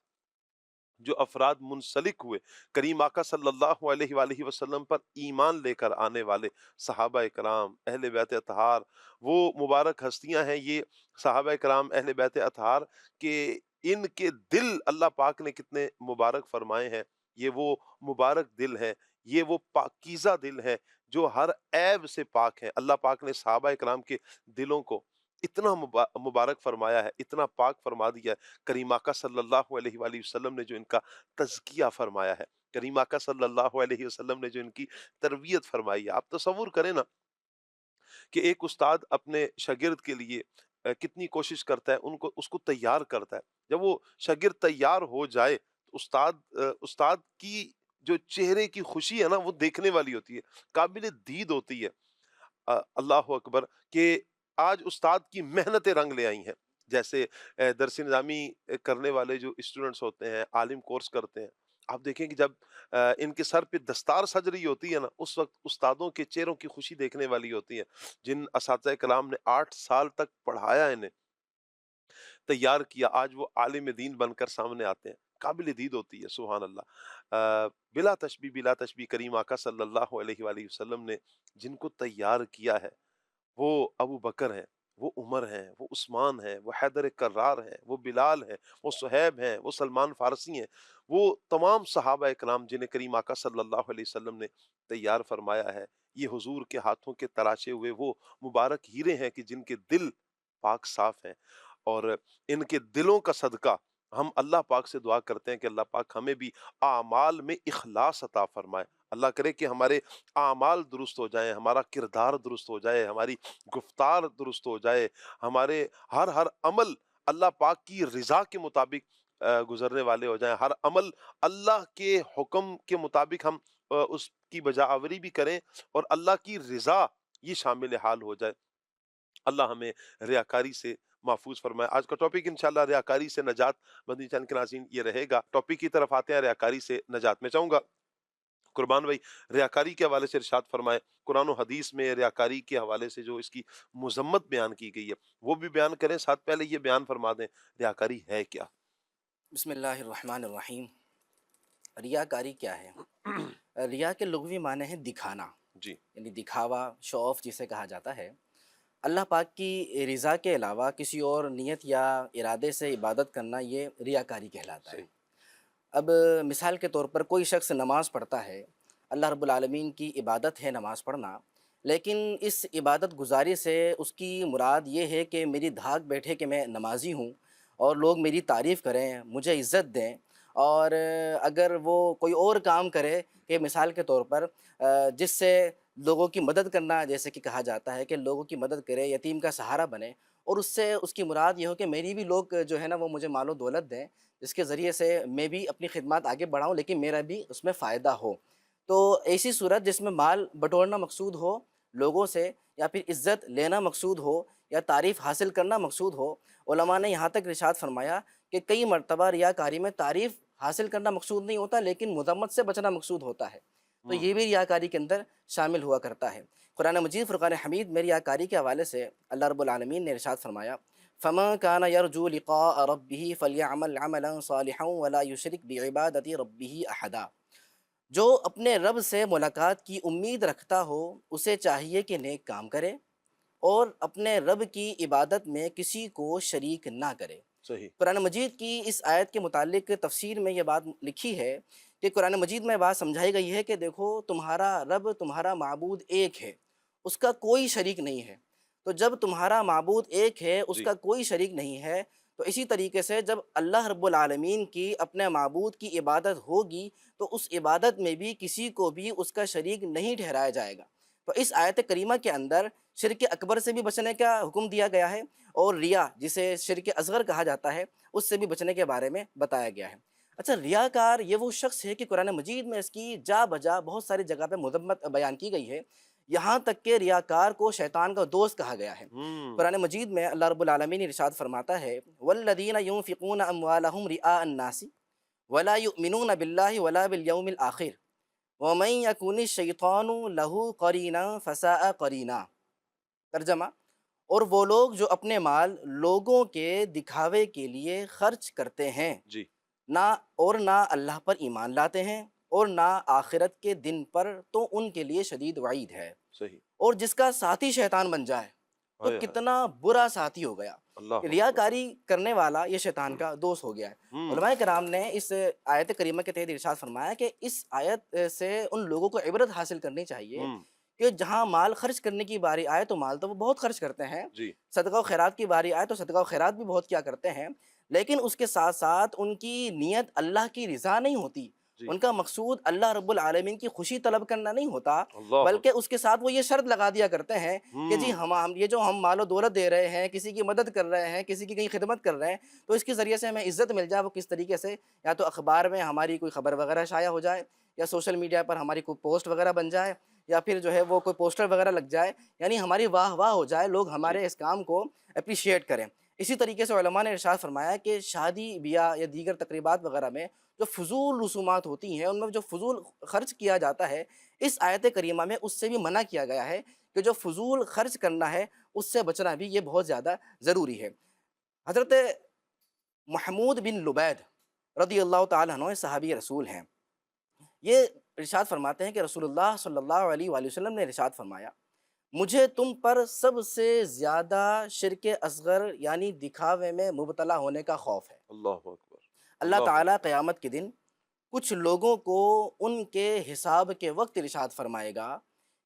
جو افراد منسلک ہوئے کریم آقا صلی اللہ علیہ وآلہ وسلم پر ایمان لے کر آنے والے صحابہ کرام اہل بیت اطہار، وہ مبارک ہستیاں ہیں یہ صحابہ کرام اہل بیت اطہار، کہ ان کے دل اللہ پاک نے کتنے مبارک فرمائے ہیں۔ یہ وہ مبارک دل ہے، یہ وہ پاکیزہ دل ہے جو ہر عیب سے پاک ہے۔ اللہ پاک نے صحابہ کرام کے دلوں کو اتنا مبارک فرمایا ہے، اتنا پاک فرما دیا ہے۔ کریم آقا صلی اللہ علیہ وآلہ وسلم نے جو ان کا تزکیہ فرمایا ہے، کریم آقا صلی اللہ علیہ وسلم نے جو ان کی تربیت فرمائی ہے، آپ تصور کریں نا کہ ایک استاد اپنے شاگرد کے لیے کتنی کوشش کرتا ہے، اس کو تیار کرتا ہے۔ جب وہ شاگرد تیار ہو جائے تو استاد کی جو چہرے کی خوشی ہے نا، وہ دیکھنے والی ہوتی ہے، قابل دید ہوتی ہے۔ اللہ اکبر، کہ آج استاد کی محنتیں رنگ لے آئی ہیں۔ جیسے درس نظامی کرنے والے جو اسٹوڈنٹس ہوتے ہیں، عالم کورس کرتے ہیں، آپ دیکھیں کہ جب ان کے سر پہ دستار سج رہی ہوتی ہے نا، اس وقت استادوں کے چہروں کی خوشی دیکھنے والی ہوتی ہے۔ جن اساتذہ کلام نے 8 سال تک پڑھایا، انہیں تیار کیا، آج وہ عالم دین بن کر سامنے آتے ہیں، قابل دید ہوتی ہے۔ سبحان اللہ، بلا تشبیہ بلا تشبیہ کریم آقا صلی اللہ علیہ وآلہ وسلم نے جن کو تیار کیا ہے، وہ ابو بکر ہیں، وہ عمر ہیں، وہ عثمان ہیں، وہ حیدر کرار ہیں، وہ بلال ہیں، وہ صہیب ہیں، وہ سلمان فارسی ہیں، وہ تمام صحابہ اکرام جنہیں کریم آقا صلی اللہ علیہ وسلم نے تیار فرمایا ہے۔ یہ حضور کے ہاتھوں کے تراشے ہوئے وہ مبارک ہیرے ہیں کہ جن کے دل پاک صاف ہیں، اور ان کے دلوں کا صدقہ ہم اللہ پاک سے دعا کرتے ہیں کہ اللہ پاک ہمیں بھی اعمال میں اخلاص عطا فرمائے۔ اللہ کرے کہ ہمارے اعمال درست ہو جائیں، ہمارا کردار درست ہو جائے، ہماری گفتار درست ہو جائے، ہمارے ہر عمل اللہ پاک کی رضا کے مطابق گزرنے والے ہو جائیں، ہر عمل اللہ کے حکم کے مطابق ہم اس کی بجا آوری بھی کریں، اور اللہ کی رضا یہ شامل حال ہو جائے۔ اللہ ہمیں ریاکاری سے محفوظ فرمائے۔ آج کا ٹاپک انشاءاللہ ریاکاری سے نجات، مدنی چینل کے ناظرین یہ رہے گا۔ ٹاپک کی طرف آتے ہیں، ریاکاری سے نجات۔ میں چاہوں گا قربان بھائی ریاکاری کے حوالے سے ارشاد فرمائے۔ قرآن و حدیث میں ریاکاری کے حوالے سے جو اس کی مذمت بیان کی گئی ہے وہ بھی بیان کریں، ساتھ پہلے یہ بیان فرما دیں ریاکاری ہے کیا؟ بسم اللہ الرحمن الرحیم۔ ریاکاری کیا ہے؟ ریا کے لغوی معنی ہے دکھانا، جی یعنی دکھاوا، شو آف جسے کہا جاتا ہے۔ اللہ پاک کی رضا کے علاوہ کسی اور نیت یا ارادے سے عبادت کرنا یہ ریاکاری کہلاتا ہے۔ صحیح۔ اب مثال کے طور پر کوئی شخص نماز پڑھتا ہے، اللہ رب العالمین کی عبادت ہے نماز پڑھنا، لیکن اس عبادت گزاری سے اس کی مراد یہ ہے کہ میری دھاک بیٹھے کہ میں نمازی ہوں اور لوگ میری تعریف کریں، مجھے عزت دیں۔ اور اگر وہ کوئی اور کام کرے کہ مثال کے طور پر جس سے لوگوں کی مدد کرنا، جیسے کہ کہا جاتا ہے کہ لوگوں کی مدد کرے، یتیم کا سہارا بنے، اور اس سے اس کی مراد یہ ہو کہ میری بھی لوگ جو ہے نا وہ مجھے مال و دولت دیں، جس کے ذریعے سے میں بھی اپنی خدمات آگے بڑھاؤں لیکن میرا بھی اس میں فائدہ ہو۔ تو ایسی صورت جس میں مال بٹورنا مقصود ہو لوگوں سے، یا پھر عزت لینا مقصود ہو، یا تعریف حاصل کرنا مقصود ہو، علماء نے یہاں تک ارشاد فرمایا کہ کئی مرتبہ ریاکاری میں تعریف حاصل کرنا مقصود نہیں ہوتا لیکن مذمت سے بچنا مقصود ہوتا ہے، تو یہ بھی ریاکاری کے اندر شامل ہوا کرتا ہے۔ قرآن مجید فرقان حمید میں ریاکاری کے حوالے سے اللہ رب العالمین نے ارشاد فرمایا فَمَن كَانَ يَرْجُو لِقَاءَ رَبِّهِ فَلْيَعْمَلْ عَمَلًا صَالِحًا وَلَا يُشْرِكْ بِعِبَادَةِ رَبِّهِ أَحَدًا۔ جو اپنے رب سے ملاقات کی امید رکھتا ہو اسے چاہیے کہ نیک کام کرے اور اپنے رب کی عبادت میں کسی کو شریک نہ کرے۔ صحیح۔ قرآن مجید کی اس آیت کے متعلق تفسیر میں یہ بات لکھی ہے کہ قرآن مجید میں بات سمجھائی گئی ہے کہ دیکھو تمہارا رب، تمہارا معبود ایک ہے، اس کا کوئی شریک نہیں ہے۔ تو جب تمہارا معبود ایک ہے، اس جی کا کوئی شریک نہیں ہے، تو اسی طریقے سے جب اللہ رب العالمین کی اپنے معبود کی عبادت ہوگی تو اس عبادت میں بھی کسی کو بھی اس کا شریک نہیں ٹھہرایا جائے گا۔ تو اس آیت کریمہ کے اندر شرک اکبر سے بھی بچنے کا حکم دیا گیا ہے، اور ریا جسے شرک اصغر کہا جاتا ہے اس سے بھی بچنے کے بارے میں بتایا گیا ہے۔ اچھا، ریاکار یہ وہ شخص ہے کہ قرآن مجید میں اس کی جا بجا بہت ساری جگہ پہ مذمت بیان کی گئی ہے، یہاں تک کہ ریاکار کو شیطان کا دوست کہا گیا ہے۔ قرآن مجید میں اللہ رب العالمین ارشاد فرماتا ہے وَالَّذِينَ يُنْفِقُونَ أَمْوَالَهُمْ رِئَاءَ النَّاسِ وَلَا يُؤْمِنُونَ بِاللَّهِ وَلَا بِالْيَوْمِ الْآخِرِ وَمَنْ يَكُنِ الشَّيْطَانُ لَهُ قَرِينًا فَسَاءَ قَرِينًا۔ ترجمہ، اور وہ لوگ جو اپنے مال لوگوں کے دکھاوے کے لیے خرچ کرتے ہیں، جی نہ اللہ پر ایمان لاتے ہیں اور نہ آخرت کے دن پر، تو ان کے لیے شدید وعید ہے۔ صحیح۔ اور جس کا ساتھی شیطان بن جائے تو ہائے ہائے، کتنا برا ساتھی ہو گیا۔ اللہ اکبر۔ ریاکاری کرنے والا یہ شیطان کا دوست ہو گیا ہے۔ ہوں، علماء کرام نے اس آیت کریمہ کے تحت ارشاد فرمایا کہ اس آیت سے ان لوگوں کو عبرت حاصل کرنی چاہیے ہوں، کہ جہاں مال خرچ کرنے کی باری آئے تو مال تو وہ بہت خرچ کرتے ہیں، جی، صدقہ و خیرات کی باری آئے تو صدقہ و خیرات بھی بہت کیا کرتے ہیں، لیکن اس کے ساتھ ساتھ ان کی نیت اللہ کی رضا نہیں ہوتی، جی، ان کا مقصود اللہ رب العالمین کی خوشی طلب کرنا نہیں ہوتا، اللہ بلکہ اکبر۔ اس کے ساتھ وہ یہ شرط لگا دیا کرتے ہیں کہ جی یہ جو ہم مال و دولت دے رہے ہیں، کسی کی مدد کر رہے ہیں، کسی کی کہیں خدمت کر رہے ہیں، تو اس کے ذریعے سے ہمیں عزت مل جائے۔ وہ کس طریقے سے؟ یا تو اخبار میں ہماری کوئی خبر وغیرہ شائع ہو جائے، یا سوشل میڈیا پر ہماری کوئی پوسٹ وغیرہ بن جائے، یا پھر جو ہے وہ کوئی پوسٹر وغیرہ لگ جائے، یعنی ہماری واہ واہ ہو جائے، لوگ جی، ہمارے اس کام کو اپریشیٹ کریں۔ اسی طریقے سے علماء نے ارشاد فرمایا کہ شادی بیاہ یا دیگر تقریبات وغیرہ میں جو فضول رسومات ہوتی ہیں، ان میں جو فضول خرچ کیا جاتا ہے، اس آیت کریمہ میں اس سے بھی منع کیا گیا ہے کہ جو فضول خرچ کرنا ہے اس سے بچنا بھی یہ بہت زیادہ ضروری ہے۔ حضرت محمود بن لبید رضی اللہ تعالیٰ عنہ صحابی رسول ہیں، یہ ارشاد فرماتے ہیں کہ رسول اللہ صلی اللہ علیہ وآلہ وسلم نے ارشاد فرمایا، مجھے تم پر سب سے زیادہ شرک اصغر یعنی دکھاوے میں مبتلا ہونے کا خوف ہے۔ اللہ اکبر، اللہ اللہ تعالیٰ اکبر۔ قیامت کے دن کچھ لوگوں کو ان کے حساب کے وقت ارشاد فرمائے گا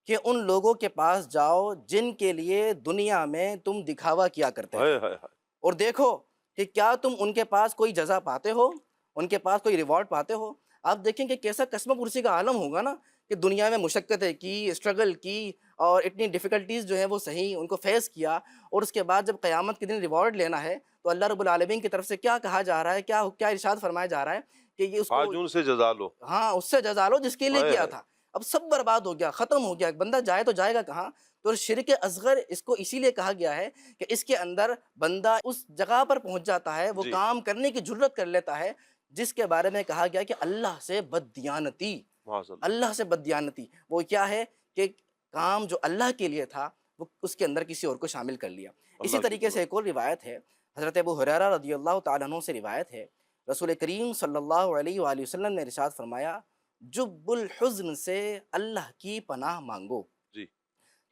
کہ ان لوگوں کے پاس جاؤ جن کے لیے دنیا میں تم دکھاوا کیا کرتے ہائے تھے، ہائے ہائے، اور دیکھو کہ کیا تم ان کے پاس کوئی جزا پاتے ہو، ان کے پاس کوئی ریوارڈ پاتے ہو۔ آپ دیکھیں کہ کیسا قسم پرسی کا عالم ہوگا نا، کہ دنیا میں مشقتیں کی، اسٹرگل کی، اور اتنی ڈیفیکلٹیز جو ہیں وہ صحیح ان کو فیس کیا، اور اس کے بعد جب قیامت کے دن ریوارڈ لینا ہے تو اللہ رب العالمین کی طرف سے کیا کہا جا رہا ہے، کیا ارشاد فرمایا جا رہا ہے کہ یہ اس کو، آج ان سے جزا لو۔ ہاں، اس سے جزا لو جس کے لیے ہائے کیا ہائے، تھا۔ اب سب برباد ہو گیا، ختم ہو گیا، بندہ جائے تو جائے گا کہاں؟ تو شرک اصغر اس کو اسی لیے کہا گیا ہے کہ اس کے اندر بندہ اس جگہ پر پہنچ جاتا ہے، وہ جی، کام کرنے کی جرت کر لیتا ہے جس کے بارے میں کہا گیا کہ اللہ سے بددیانتی، معاذ اللہ، اللہ سے بددیانتی۔ وہ کیا ہے کہ کام جو اللہ کے لیے تھا وہ اس کے اندر کسی اور کو شامل کر لیا۔ اسی اللہ کی طریقے سے جزا۔ ایک اور روایت ہے، حضرت ابو ہریرہ رضی اللہ تعالیٰ عنہ سے روایت ہے، رسول کریم صلی اللہ علیہ وآلہ وسلم نے ارشاد فرمایا، جب الحزن سے اللہ کی پناہ مانگو۔ جی،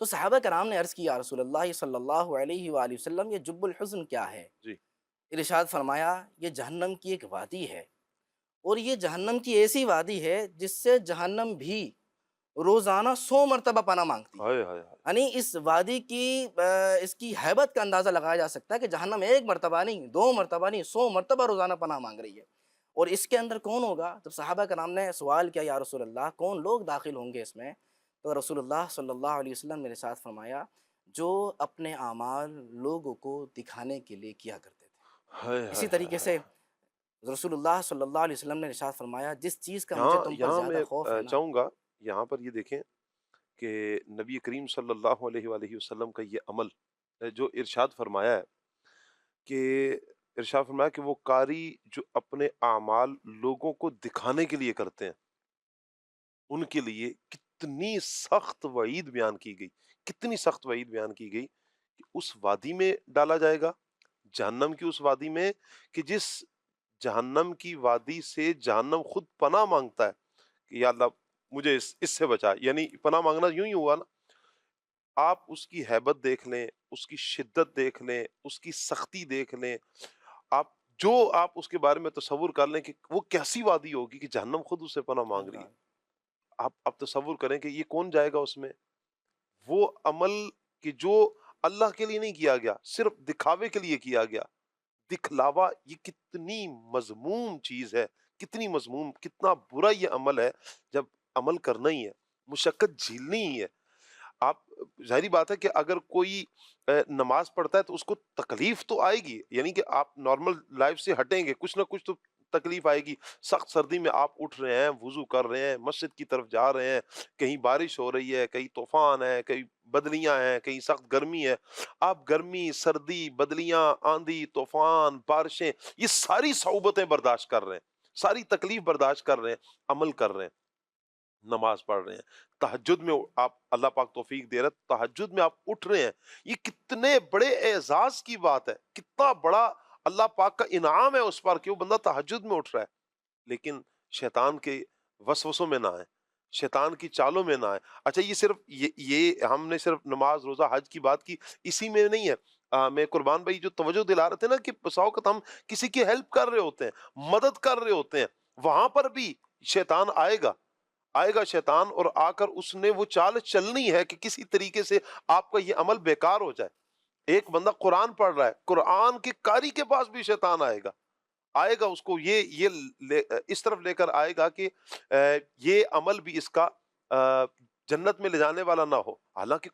تو صحابہ کرام نے عرض کیا، یا رسول اللہ صلی اللہ علیہ وآلہ وسلم، یہ جب الحزن کیا ہے؟ جی، ارشاد فرمایا، یہ جہنم کی ایک وادی ہے، اور یہ جہنم کی ایسی وادی ہے جس سے جہنم بھی روزانہ 100 مرتبہ پناہ مانگتی ہے۔ ہائے ہائے ہائے، یعنی اس وادی کی اس کی ہیبت کا اندازہ لگایا جا سکتا ہے کہ جہنم ایک مرتبہ نہیں، 2 مرتبہ نہیں، 100 مرتبہ روزانہ پناہ مانگ رہی ہے۔ اور اس کے اندر کون ہوگا؟ جب صحابہ کرام نے سوال کیا، یا رسول اللہ کون لوگ داخل ہوں گے اس میں؟ تو رسول اللہ صلی اللہ علیہ وسلم نے ارشاد فرمایا، جو اپنے اعمال لوگوں کو دکھانے کے لیے کیا کرتے تھے۔ ہائے ہائے اسی طریقے ہائے۔ سے رسول اللہ صلی اللہ علیہ وسلم نے ارشاد فرمایا، جس چیز کا مجھے یہاں تم پر یہاں زیادہ میں خوف ہے نا، چاہوں گا، یہاں پر یہ دیکھیں کہ نبی کریم صلی اللہ علیہ وآلہ وسلم کا یہ عمل جو ارشاد فرمایا ہے کہ ارشاد فرمایا کہ وہ قاری جو اپنے اعمال لوگوں کو دکھانے کے لیے کرتے ہیں، ان کے لیے کتنی سخت وعید بیان کی گئی، کتنی سخت وعید بیان کی گئی کہ اس وادی میں ڈالا جائے گا، جہنم کی اس وادی میں، کہ جس جہنم کی وادی سے جہنم خود پناہ مانگتا ہے کہ یا اللہ مجھے اس سے بچا۔ یعنی پناہ مانگنا یوں ہی ہوا نا، آپ اس کی ہیبت دیکھ لیں، اس کی شدت دیکھ لیں، اس کی سختی دیکھ لیں، آپ آپ اس کے بارے میں تصور کر لیں کہ وہ کیسی وادی ہوگی کہ جہنم خود اس سے پناہ مانگ رہی ہے۔ آپ تصور کریں کہ یہ کون جائے گا اس میں؟ وہ عمل کہ جو اللہ کے لیے نہیں کیا گیا، صرف دکھاوے کے لیے کیا گیا۔ دکھلاوا یہ کتنی مذموم چیز ہے، کتنی مذموم، کتنا برا یہ عمل ہے جب عمل کرنا ہی ہے، مشقت جھیلنی ہی ہے۔ آپ ظاہری بات ہے کہ اگر کوئی نماز پڑھتا ہے تو اس کو تکلیف تو آئے گی، یعنی کہ آپ نارمل لائف سے ہٹیں گے، کچھ نہ کچھ تو تکلیف آئے گی۔ سخت سردی میں آپ اٹھ رہے ہیں، وضو کر رہے ہیں، مسجد کی طرف جا رہے ہیں، کہیں بارش ہو رہی ہے، کہیں طوفان ہے، کہیں بدلیاں ہیں، کہیں سخت گرمی ہے، آپ گرمی، سردی، بدلیاں، آندھی، طوفان، بارشیں، یہ ساری صعوبتیں برداشت کر رہے ہیں، ساری تکلیف برداشت کر رہے ہیں، عمل کر رہے ہیں، نماز پڑھ رہے ہیں، تہجد میں آپ، اللہ پاک توفیق دے رہا ہے، تہجد میں آپ اٹھ رہے ہیں۔ یہ کتنے بڑے اعزاز کی بات ہے، کتنا بڑا اللہ پاک کا انعام ہے اس پر کہ وہ بندہ تہجد میں اٹھ رہا ہے۔ لیکن شیطان کے وسوسوں میں نہ آئیں، شیطان کی چالوں میں نہ آئیں۔ اچھا یہ صرف یہ ہم نے صرف نماز روزہ حج کی بات کی، اسی میں نہیں ہے۔ میں قربان بھائی جو توجہ دلا رہے تھے نا کہ بسا اوقات ہم کسی کی ہیلپ کر رہے ہوتے ہیں، مدد کر رہے ہوتے ہیں، وہاں پر بھی شیطان آئے گا شیطان، اور آ کر اس نے وہ چال چلنی ہے کہ کسی طریقے سے آپ کا یہ عمل بیکار ہو جائے۔ ایک بندہ قرآن پڑھ رہا ہے، قرآن کی قاری کے پاس بھی شیطان آئے گا اس کو اس طرف لے کر آئے گا کہ یہ عمل بھی اس کا جنت میں لے جانے والا نہ ہو۔ حالانکہ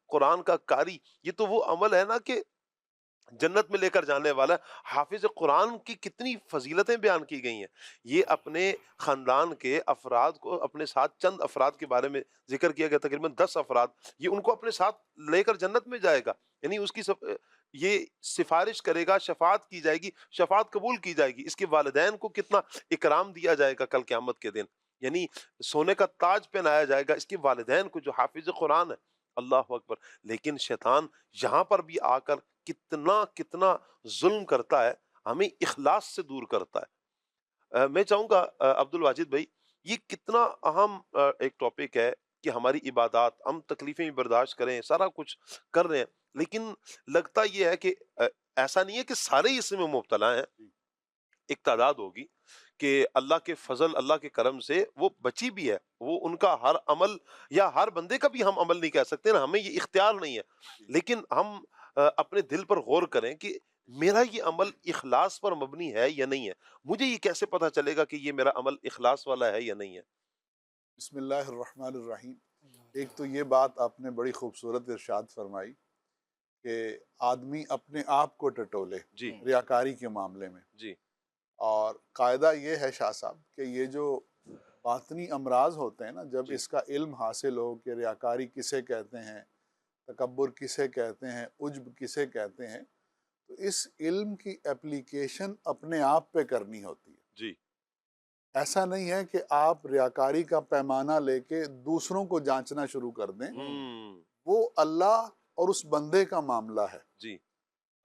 قرآن کا قاری یہ تو وہ عمل ہے نا کہ جنت میں لے کر جانے والا ہے۔ حافظ قرآن کی کتنی فضیلتیں بیان کی گئی ہیں۔ یہ اپنے خاندان کے افراد کو، اپنے ساتھ چند افراد کے بارے میں ذکر کیا گیا، تقریباً 10 افراد، یہ ان کو اپنے ساتھ لے کر جنت میں جائے گا، یعنی اس کی یہ سفارش کرے گا، شفاعت کی جائے گی، شفاعت قبول کی جائے گی۔ اس کے والدین کو کتنا اکرام دیا جائے گا کل قیامت کے دن، یعنی سونے کا تاج پہنایا جائے گا اس کے والدین کو جو حافظ قرآن ہے۔ اللہ اکبر۔ لیکن شیطان یہاں پر بھی آ کر کتنا ظلم کرتا ہے، ہمیں اخلاص سے دور کرتا ہے۔ میں چاہوں گا عبد الواجد بھائی، یہ کتنا اہم ایک ٹاپک ہے کہ ہماری عبادات، ہم تکلیفیں بھی برداشت کریں، سارا کچھ کر رہے ہیں، لیکن لگتا یہ ہے کہ ایسا نہیں ہے کہ سارے ہی اس میں مبتلا ہیں۔ ایک تعداد ہوگی کہ اللہ کے فضل، اللہ کے کرم سے وہ بچی بھی ہے، وہ ان کا ہر عمل یا ہر بندے کا بھی ہم عمل نہیں کہہ سکتے نا، ہمیں یہ اختیار نہیں ہے، لیکن ہم اپنے دل پر غور کریں کہ میرا یہ عمل اخلاص پر مبنی ہے یا نہیں ہے۔ مجھے یہ کیسے پتا چلے گا کہ یہ میرا عمل اخلاص والا ہے یا نہیں ہے؟ بسم اللہ الرحمن الرحیم۔ ایک تو یہ بات آپ نے بڑی خوبصورت ارشاد فرمائی کہ آدمی اپنے آپ کو ٹٹولے جی ریاکاری کے معاملے میں، جی اور قاعدہ یہ ہے شاہ صاحب کہ یہ جو باطنی امراض ہوتے ہیں نا، جب جی اس کا علم حاصل ہو کہ ریاکاری کسے کہتے ہیں، تکبر کسے کہتے ہیں، عجب کسے کہتے ہیں، تو اس علم کی اپلیکیشن اپنے آپ پہ کرنی ہوتی ہے۔ جی ایسا نہیں ہے کہ آپ ریاکاری کا پیمانہ لے کے دوسروں کو جانچنا شروع کر دیں، وہ اللہ اور اس بندے کا معاملہ ہے۔ جی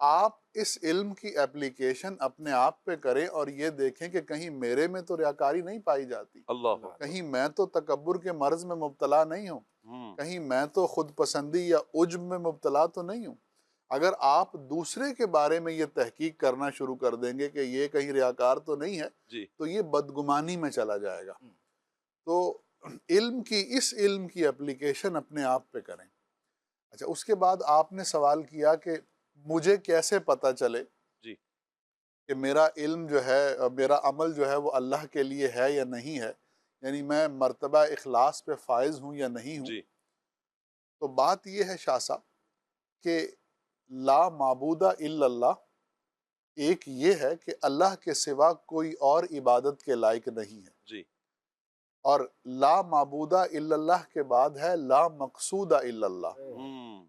آپ اس علم کی اپلیکیشن اپنے آپ پہ کریں اور یہ دیکھیں کہ کہیں میرے میں تو ریاکاری نہیں پائی جاتی، اللہ کہیں میں تو تکبر کے مرض میں مبتلا نہیں ہوں، کہیں میں تو خود پسندی یا عجب میں مبتلا تو نہیں ہوں۔ اگر آپ دوسرے کے بارے میں یہ تحقیق کرنا شروع کر دیں گے کہ یہ کہیں ریاکار تو نہیں ہے، جی تو یہ بدگمانی میں چلا جائے گا۔ تو اس علم کی اپلیکیشن اپنے آپ پہ کریں۔ اچھا، اس کے بعد آپ نے سوال کیا کہ مجھے کیسے پتہ چلے جی کہ میرا علم جو ہے، میرا عمل جو ہے وہ اللہ کے لیے ہے یا نہیں ہے، یعنی میں مرتبہ اخلاص پہ فائز ہوں یا نہیں ہوں۔ جی تو بات یہ ہے شاہ صاحب کہ لا معبود الا اللہ، ایک یہ ہے کہ اللہ کے سوا کوئی اور عبادت کے لائق نہیں ہے، جی اور لا معبود الا اللہ کے بعد ہے لا مقصود الا اللہ،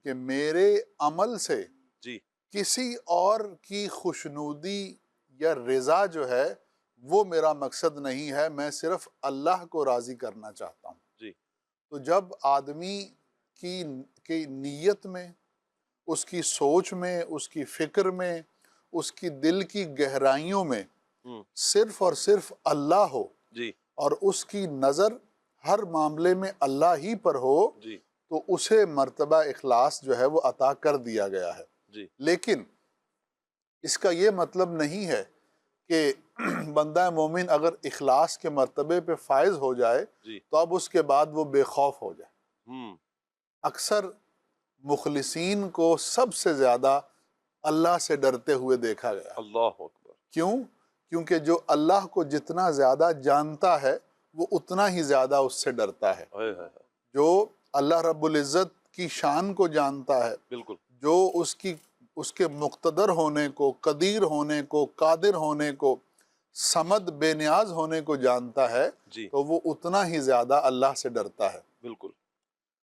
کہ میرے عمل سے جی کسی اور کی خوشنودی یا رضا جو ہے وہ میرا مقصد نہیں ہے، میں صرف اللہ کو راضی کرنا چاہتا ہوں۔ جی تو جب آدمی کی نیت میں، اس کی سوچ میں، اس کی فکر میں، اس کی دل کی گہرائیوں میں صرف اور صرف اللہ ہو، جی اور اس کی نظر ہر معاملے میں اللہ ہی پر ہو، جی تو اسے مرتبہ اخلاص جو ہے وہ عطا کر دیا گیا ہے۔ جی لیکن اس کا یہ مطلب نہیں ہے کہ بندہ مومن اگر اخلاص کے مرتبے پہ فائز ہو جائے جی تو اب اس کے بعد وہ بے خوف ہو جائے۔ ہوں اکثر مخلصین کو سب سے زیادہ اللہ سے ڈرتے ہوئے دیکھا گیا۔ اللہ اکبر۔ کیوں؟ کیونکہ جو اللہ کو جتنا زیادہ جانتا ہے وہ اتنا ہی زیادہ اس سے ڈرتا ہے۔ جو اللہ رب العزت کی شان کو جانتا ہے، بالکل جو اس کے مقتدر ہونے کو، قدیر ہونے کو، قادر ہونے کو، صمد بے نیاز ہونے کو جانتا ہے، جی تو وہ اتنا ہی زیادہ اللہ سے ڈرتا ہے۔ بالکل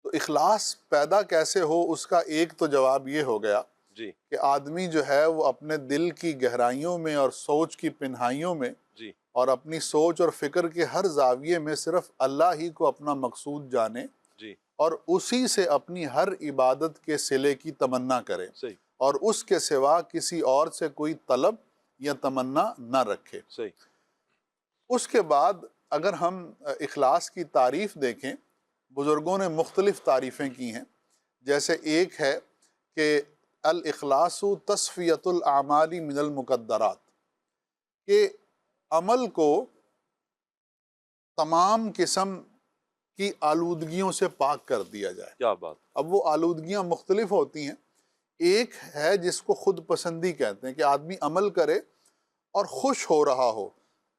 تو اخلاص پیدا کیسے ہو، اس کا ایک تو جواب یہ ہو گیا جی کہ آدمی جو ہے وہ اپنے دل کی گہرائیوں میں اور سوچ کی پنہائیوں میں جی اور اپنی سوچ اور فکر کے ہر زاویے میں صرف اللہ ہی کو اپنا مقصود جانے، جی اور اسی سے اپنی ہر عبادت کے صلے کی تمنا کرے، صحیح اور اس کے سوا کسی اور سے کوئی طلب یا تمنا نہ رکھے۔ صحیح۔ اس کے بعد اگر ہم اخلاص کی تعریف دیکھیں، بزرگوں نے مختلف تعریفیں کی ہیں، جیسے ایک ہے کہ الاخلاص تصفیۃ الاعمال من المقدرات، کہ عمل کو تمام قسم کی آلودگیوں سے پاک کر دیا جائے۔ کیا بات، اب وہ آلودگیاں مختلف ہوتی ہیں، ایک ہے جس کو خود پسندی کہتے ہیں، کہ آدمی عمل کرے اور خوش ہو رہا ہو،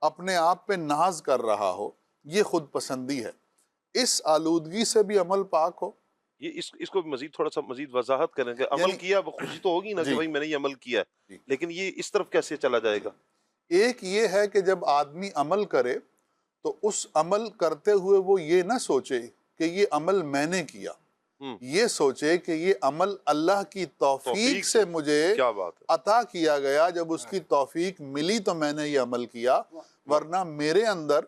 اپنے آپ پہ ناز کر رہا ہو، یہ خود پسندی ہے، اس آلودگی سے بھی عمل پاک ہو۔ یہ اس کو مزید تھوڑا سا مزید وضاحت کریں کہ عمل یعنی کیا، وہ خوشی تو ہوگی نا جی کہ بھائی میں نے یہ عمل کیا ہے، جی، لیکن یہ اس طرف کیسے چلا جائے گا؟ ایک یہ ہے کہ جب آدمی عمل کرے تو اس عمل کرتے ہوئے وہ یہ نہ سوچے کہ یہ عمل میں نے کیا، یہ سوچے کہ یہ عمل اللہ کی توفیق سے مجھے کیا بات ہے، عطا کیا گیا، جب اس کی توفیق ملی تو میں نے یہ عمل کیا، ورنہ میرے اندر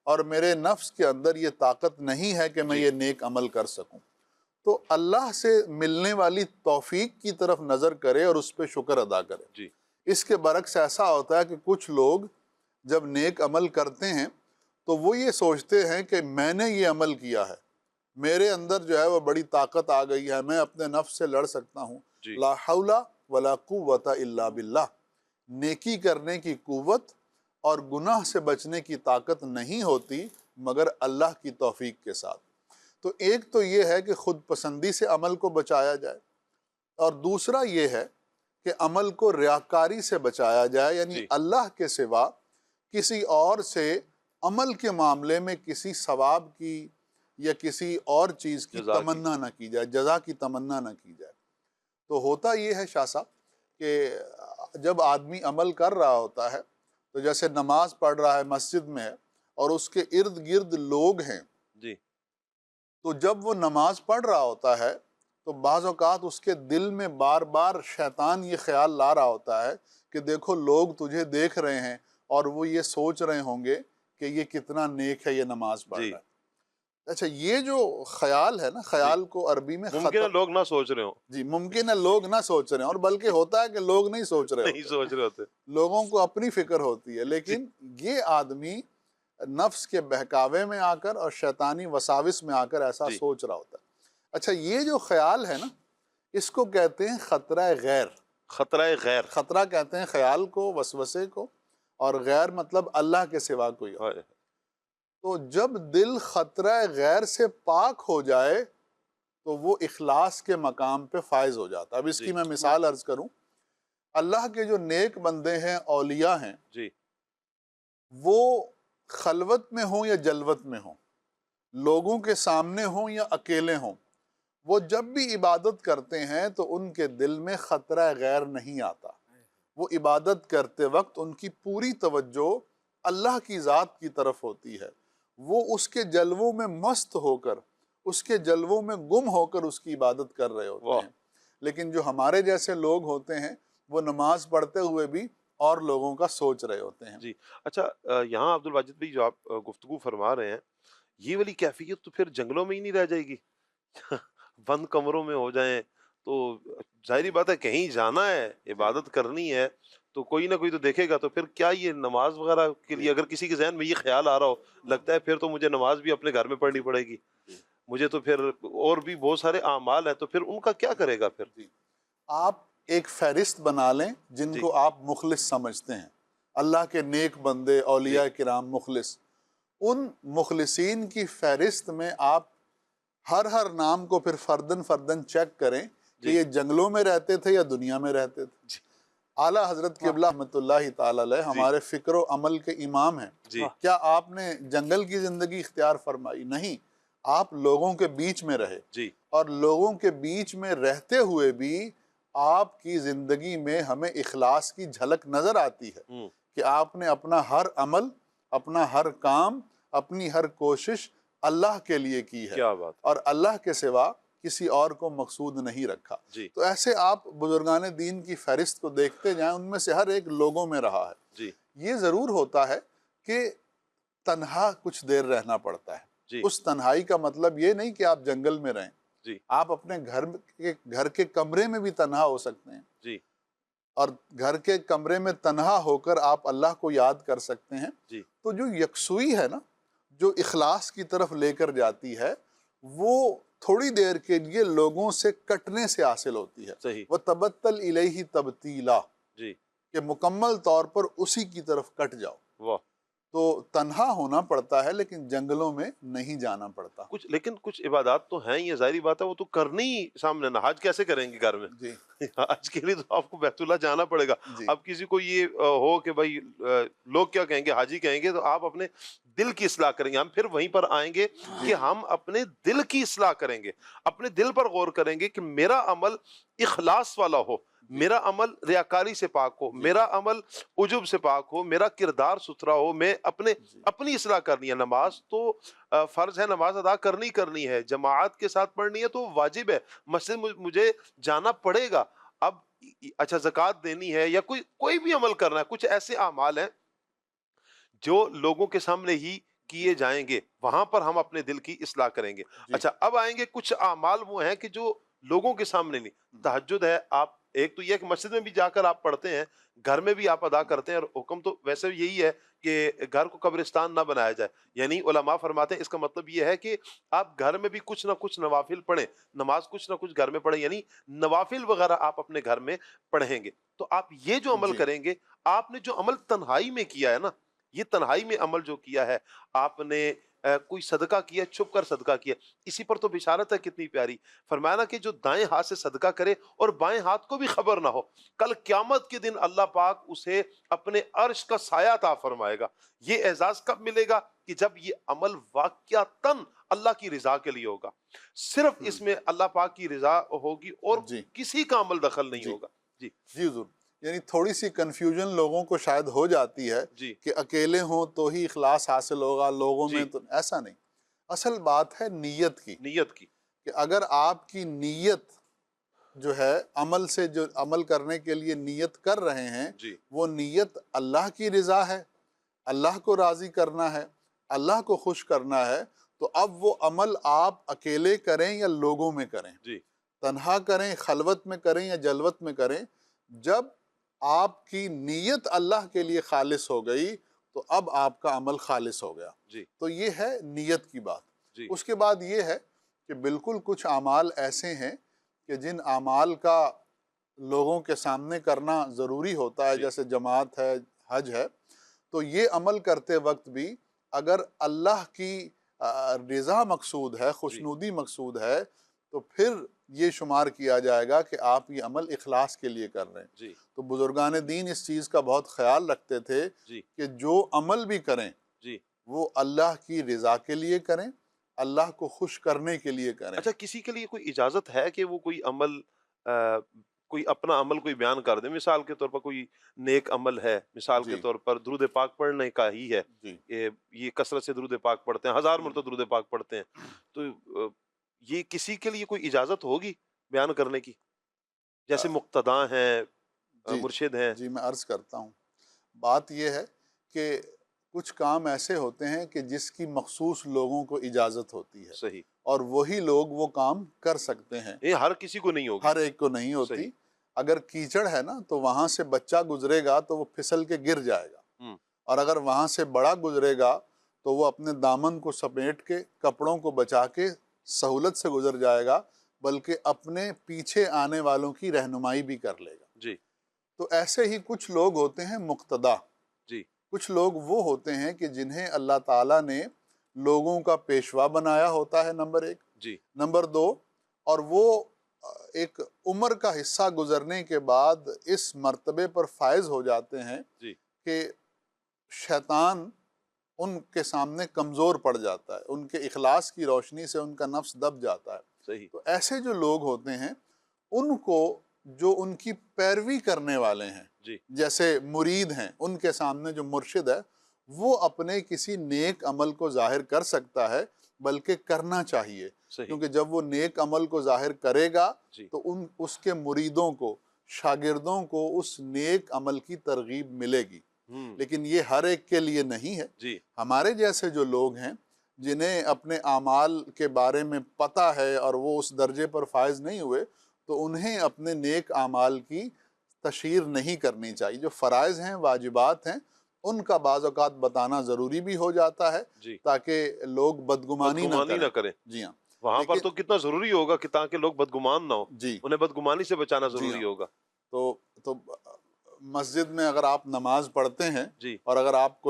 اور میرے نفس کے اندر یہ طاقت نہیں ہے کہ میں یہ نیک عمل کر سکوں۔ تو اللہ سے ملنے والی توفیق کی طرف نظر کرے اور اس پہ شکر ادا کرے۔ جی اس کے برعکس ایسا ہوتا ہے کہ کچھ لوگ جب نیک عمل کرتے ہیں تو وہ یہ سوچتے ہیں کہ میں نے یہ عمل کیا ہے، میرے اندر جو ہے وہ بڑی طاقت آ گئی ہے، میں اپنے نفس سے لڑ سکتا ہوں۔ جی لا حول ولا قوت الا باللہ، نیکی کرنے کی قوت اور گناہ سے بچنے کی طاقت نہیں ہوتی مگر اللہ کی توفیق کے ساتھ۔ تو ایک تو یہ ہے کہ خود پسندی سے عمل کو بچایا جائے، اور دوسرا یہ ہے کہ عمل کو ریاکاری سے بچایا جائے، یعنی جی اللہ کے سوا کسی اور سے عمل کے معاملے میں کسی ثواب کی یا کسی اور چیز کی جزا کی، تمنا نہ کی جائے، جزا کی تمنا نہ کی جائے۔ تو ہوتا یہ ہے شاہ صاحب کہ جب آدمی عمل کر رہا ہوتا ہے تو جیسے نماز پڑھ رہا ہے، مسجد میں ہے اور اس کے ارد گرد لوگ ہیں، جی تو جب وہ نماز پڑھ رہا ہوتا ہے تو بعض اوقات اس کے دل میں بار بار شیطان یہ خیال لا رہا ہوتا ہے کہ دیکھو لوگ تجھے دیکھ رہے ہیں اور وہ یہ سوچ رہے ہوں گے کہ یہ کتنا نیک ہے، یہ نماز پڑھ جی رہا ہے۔ اچھا، یہ جو خیال ہے نا، خیال کو عربی میں ممکن ہے لوگ نہ سوچ رہے ہوں، جی ممکن ہے لوگ نہ سوچ رہے ہیں، اور بلکہ ہوتا ہے کہ لوگ نہیں سوچ رہے نہیں ہوتے، سوچ رہے ہوتے، لوگوں کو اپنی فکر ہوتی ہے، لیکن یہ آدمی نفس کے بہکاوے میں آ کر اور شیطانی وساوس میں آ کر ایسا جی سوچ رہا ہوتا ہے۔ اچھا، یہ جو خیال ہے نا، اس کو کہتے ہیں خطرہ غیر۔ خطرہ غیر، خطرہ کہتے ہیں خیال کو، وسوسے کو، اور غیر مطلب اللہ کے سوا کوئی اور۔ تو جب دل خطرہ غیر سے پاک ہو جائے تو وہ اخلاص کے مقام پہ فائز ہو جاتا ہے۔ اب اس کی میں مثال عرض کروں، اللہ کے جو نیک بندے ہیں، اولیاء ہیں، جی وہ خلوت میں ہوں یا جلوت میں ہوں، لوگوں کے سامنے ہوں یا اکیلے ہوں، وہ جب بھی عبادت کرتے ہیں تو ان کے دل میں خطرہ غیر نہیں آتا۔ وہ عبادت کرتے وقت ان کی پوری توجہ اللہ کی ذات کی طرف ہوتی ہے، وہ اس کے جلووں میں مست ہو کر، اس کے جلووں میں گم ہو کر اس کی عبادت کر رہے ہوتے ہیں۔ لیکن جو ہمارے جیسے لوگ ہوتے ہیں وہ نماز پڑھتے ہوئے بھی اور لوگوں کا سوچ رہے ہوتے ہیں۔ جی اچھا، یہاں عبد الواجد بھائی جو آپ گفتگو فرما رہے ہیں، یہ والی کیفیت تو پھر جنگلوں میں ہی نہیں رہ جائے گی؟ بند کمروں میں ہو جائیں تو ظاہری بات ہے کہیں جانا ہے، عبادت کرنی ہے تو کوئی نہ کوئی تو دیکھے گا، تو پھر کیا یہ نماز وغیرہ کے لیے اگر کسی کے ذہن میں یہ خیال آ رہا ہو، لگتا ہے پھر تو مجھے نماز بھی اپنے گھر میں پڑھنی پڑے گی، مجھے تو پھر اور بھی بہت سارے اعمال ہیں، تو پھر ان کا کیا کرے گا پھر؟ آپ ایک فہرست بنا لیں جن کو آپ مخلص سمجھتے ہیں، اللہ کے نیک بندے، اولیاء کرام مخلص، ان مخلصین کی فہرست میں آپ ہر نام کو پھر فردن فردن چیک کریں کہ یہ جنگلوں میں رہتے تھے یا دنیا میں رہتے تھے۔ اعلیٰ حضرت قبلہ رحمۃ اللہ تعالی علیہ ہمارے فکر و عمل کے امام ہیں، کیا آپ نے جنگل کی زندگی اختیار فرمائی؟ نہیں، آپ لوگوں کے بیچ میں رہے، اور لوگوں کے بیچ میں رہتے ہوئے بھی آپ کی زندگی میں ہمیں اخلاص کی جھلک نظر آتی ہے کہ آپ نے اپنا ہر عمل، اپنا ہر کام، اپنی ہر کوشش اللہ کے لیے کی ہے، اور اللہ کے سوا کسی اور کو مقصود نہیں رکھا۔ تو ایسے آپ بزرگان دین کی فہرست کو دیکھتے جائیں، ان میں سے ہر ایک لوگوں میں رہا ہے۔ یہ ضرور ہوتا ہے کہ تنہا کچھ دیر رہنا پڑتا ہے، اس تنہائی کا مطلب یہ نہیں کہ آپ جنگل میں رہیں، آپ اپنے گھر کے کمرے میں بھی تنہا ہو سکتے ہیں، اور گھر کے کمرے میں تنہا ہو کر آپ اللہ کو یاد کر سکتے ہیں، جی تو جو یکسوئی ہے نا، جو اخلاص کی طرف لے کر جاتی ہے، وہ تھوڑی دیر کے لیے لوگوں سے کٹنے سے حاصل ہوتی ہے۔ صحیح، وَتَبَتَّلْ إِلَيْهِ تَبْتِيلًا، جی کہ مکمل طور پر اسی کی طرف کٹ جاؤ۔ واہ۔ تو تنہا ہونا پڑتا ہے لیکن جنگلوں میں نہیں جانا پڑتا۔ لیکن کچھ عبادات تو ہیں، یہ ظاہری بات ہے، وہ تو کرنی ہی سامنے نہ، حج کیسے کریں گے گھر میں؟ جی حج کے لیے تو آپ کو بیت اللہ جانا پڑے گا۔ جی اب کسی کو یہ ہو کہ بھائی لوگ کیا کہیں گے، حاجی کہیں گے، تو آپ اپنے دل کی اصلاح کریں گے۔ ہم پھر وہیں پر آئیں گے کہ ہم اپنے دل کی اصلاح کریں گے، اپنے دل پر غور کریں گے کہ میرا عمل اخلاص والا ہو، میرا عمل ریاکاری سے پاک ہو، میرا عمل عجب سے پاک ہو، میرا کردار ستھرا ہو، میں اپنی اصلاح کرنی ہے۔ نماز تو فرض ہے، نماز ادا کرنی ہے، جماعت کے ساتھ پڑھنی ہے تو واجب ہے، مسجد مجھے جانا پڑے گا۔ اب اچھا زکوٰۃ دینی ہے یا کوئی بھی عمل کرنا ہے، کچھ ایسے اعمال ہیں جو لوگوں کے سامنے ہی کیے جائیں گے، وہاں پر ہم اپنے دل کی اصلاح کریں گے۔ اچھا اب آئیں گے کچھ اعمال وہ ہیں کہ جو لوگوں کے سامنے نہیں۔ تہجد ہے، آپ ایک تو یہ کہ مسجد میں بھی جا کر آپ پڑھتے ہیں، گھر میں بھی آپ ادا کرتے ہیں، اور حکم تو ویسے یہی ہے کہ گھر کو قبرستان نہ بنایا جائے۔ یعنی علماء فرماتے ہیں اس کا مطلب یہ ہے کہ آپ گھر میں بھی کچھ نہ کچھ نوافل پڑھیں، نماز کچھ نہ کچھ گھر میں پڑھیں، یعنی نوافل وغیرہ آپ اپنے گھر میں پڑھیں گے۔ تو آپ یہ جو عمل کریں گے، آپ نے جو عمل تنہائی میں کیا ہے نا، یہ تنہائی میں عمل جو کیا ہے، آپ نے کوئی صدقہ کیا، چھپ کر صدقہ کیا، اسی پر تو بشارت ہے کتنی پیاری۔ فرمایا نا کہ جو دائیں ہاتھ سے صدقہ کرے اور بائیں ہاتھ کو بھی خبر نہ ہو، کل قیامت کے دن اللہ پاک اسے اپنے عرش کا سایہ عطا فرمائے گا۔ یہ اعزاز کب ملے گا؟ کہ جب یہ عمل واقعتاً اللہ کی رضا کے لیے ہوگا، صرف اس میں اللہ پاک کی رضا ہوگی اور کسی کا عمل دخل نہیں ہوگا۔ جی حضور، یعنی تھوڑی سی کنفیوژن لوگوں کو شاید ہو جاتی ہے کہ اکیلے ہوں تو ہی اخلاص حاصل ہوگا، لوگوں میں تو ایسا نہیں۔ اصل بات ہے نیت کی، کہ اگر آپ کی نیت جو ہے عمل سے، جو عمل کرنے کے لیے نیت کر رہے ہیں، وہ نیت اللہ کی رضا ہے، اللہ کو راضی کرنا ہے، اللہ کو خوش کرنا ہے، تو اب وہ عمل آپ اکیلے کریں یا لوگوں میں کریں، تنہا کریں، خلوت میں کریں یا جلوت میں کریں، جب آپ کی نیت اللہ کے لیے خالص ہو گئی تو اب آپ کا عمل خالص ہو گیا۔ تو یہ ہے نیت کی بات۔ اس کے بعد یہ ہے کہ بالکل کچھ اعمال ایسے ہیں کہ جن اعمال کا لوگوں کے سامنے کرنا ضروری ہوتا ہے، جیسے جماعت ہے، حج ہے، تو یہ عمل کرتے وقت بھی اگر اللہ کی رضا مقصود ہے، خوشنودی مقصود ہے، تو پھر یہ شمار کیا جائے گا کہ آپ یہ عمل اخلاص کے لیے کر رہے ہیں۔ تو بزرگان دین اس چیز کا بہت خیال رکھتے تھے کہ جو عمل بھی کریں وہ اللہ کی رضا کے لیے کریں، اللہ کو خوش کرنے کے لیے کریں۔ اچھا کسی کے لیے کوئی اجازت ہے کہ وہ کوئی عمل کوئی اپنا عمل کوئی بیان کر دے؟ مثال کے طور پر کوئی نیک عمل ہے، مثال کے طور پر درود پاک پڑھنے کا ہی ہے، یہ کثرت سے درود پاک پڑھتے ہیں، 1000 مرتبہ درود پاک پڑھتے ہیں، تو یہ کسی کے لیے کوئی اجازت ہوگی بیان کرنے کی؟ جیسے مقتداء ہیں، مرشد ہیں۔ جی میں عرض کرتا ہوں، بات یہ ہے کہ کچھ کام ایسے ہوتے ہیں کہ جس کی مخصوص لوگوں کو اجازت ہوتی ہے، صحیح، اور وہی لوگ وہ کام کر سکتے ہیں، یہ ہر کسی کو نہیں ہوگی، ہر ایک کو نہیں ہوتی۔ اگر کیچڑ ہے نا تو وہاں سے بچہ گزرے گا تو وہ پھسل کے گر جائے گا، اور اگر وہاں سے بڑا گزرے گا تو وہ اپنے دامن کو سمیٹ کے، کپڑوں کو بچا کے سہولت سے گزر جائے گا، بلکہ اپنے پیچھے آنے والوں کی رہنمائی بھی کر لے گا۔ تو ایسے ہی کچھ لوگ ہوتے ہیں مقتدا، کچھ لوگ وہ ہوتے ہیں کہ جنہیں اللہ تعالیٰ نے لوگوں کا پیشوا بنایا ہوتا ہے، نمبر ایک۔ نمبر دو، اور وہ ایک عمر کا حصہ گزرنے کے بعد اس مرتبے پر فائز ہو جاتے ہیں کہ شیطان ان کے سامنے کمزور پڑ جاتا ہے، ان کے اخلاص کی روشنی سے ان کا نفس دب جاتا ہے۔ تو ایسے جو لوگ ہوتے ہیں ان کو، جو ان کی پیروی کرنے والے ہیں، جیسے مرید ہیں، ان کے سامنے جو مرشد ہے وہ اپنے کسی نیک عمل کو ظاہر کر سکتا ہے، بلکہ کرنا چاہیے، کیونکہ جب وہ نیک عمل کو ظاہر کرے گا تو اس کے مریدوں کو، شاگردوں کو اس نیک عمل کی ترغیب ملے گی۔ لیکن یہ ہر ایک کے لیے نہیں ہے۔ ہمارے جیسے جو لوگ ہیں جنہیں اپنے اعمال کے بارے میں پتہ ہے اور وہ اس درجے پر فائز نہیں ہوئے، تو انہیں اپنے نیک اعمال کی تشہیر نہیں کرنی چاہیے. جو فرائض ہیں، واجبات ہیں، ان کا بعض اوقات بتانا ضروری بھی ہو جاتا ہے جی تاکہ لوگ بدگمانی نہ کریں. جی ہاں. وہاں پر لیکن- تو کتنا ضروری ہوگا کہ تاکہ لوگ بدگمان نہ ہو، جی انہیں بدگمانی سے بچانا جی ضروری ہاں. ہوگا. تو مسجد میں اگر آپ نماز پڑھتے ہیں جی اور اگر آپ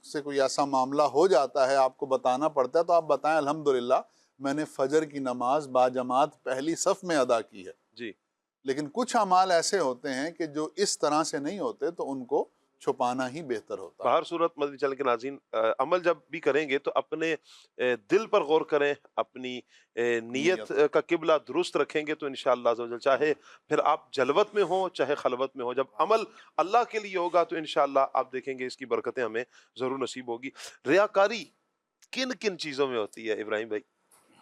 سے کوئی ایسا معاملہ ہو جاتا ہے، آپ کو بتانا پڑتا ہے، تو آپ بتائیں الحمدللہ میں نے فجر کی نماز باجماعت پہلی صف میں ادا کی ہے. جی لیکن کچھ اعمال ایسے ہوتے ہیں کہ جو اس طرح سے نہیں ہوتے، تو ان کو چھپانا ہی بہتر ہوتا ہے. بہر صورت مدنی چینل کے ناظرین، عمل جب بھی کریں گے تو اپنے دل پر غور کریں، اپنی نیت کا قبلہ درست رکھیں گے تو انشاءاللہ عز و جل، چاہے پھر آپ جلوت میں ہوں چاہے خلوت میں ہوں، جب عمل اللہ کے لیے ہوگا تو انشاءاللہ آپ دیکھیں گے اس کی برکتیں ہمیں ضرور نصیب ہوگی. ریاکاری کن کن چیزوں میں ہوتی ہے ابراہیم بھائی؟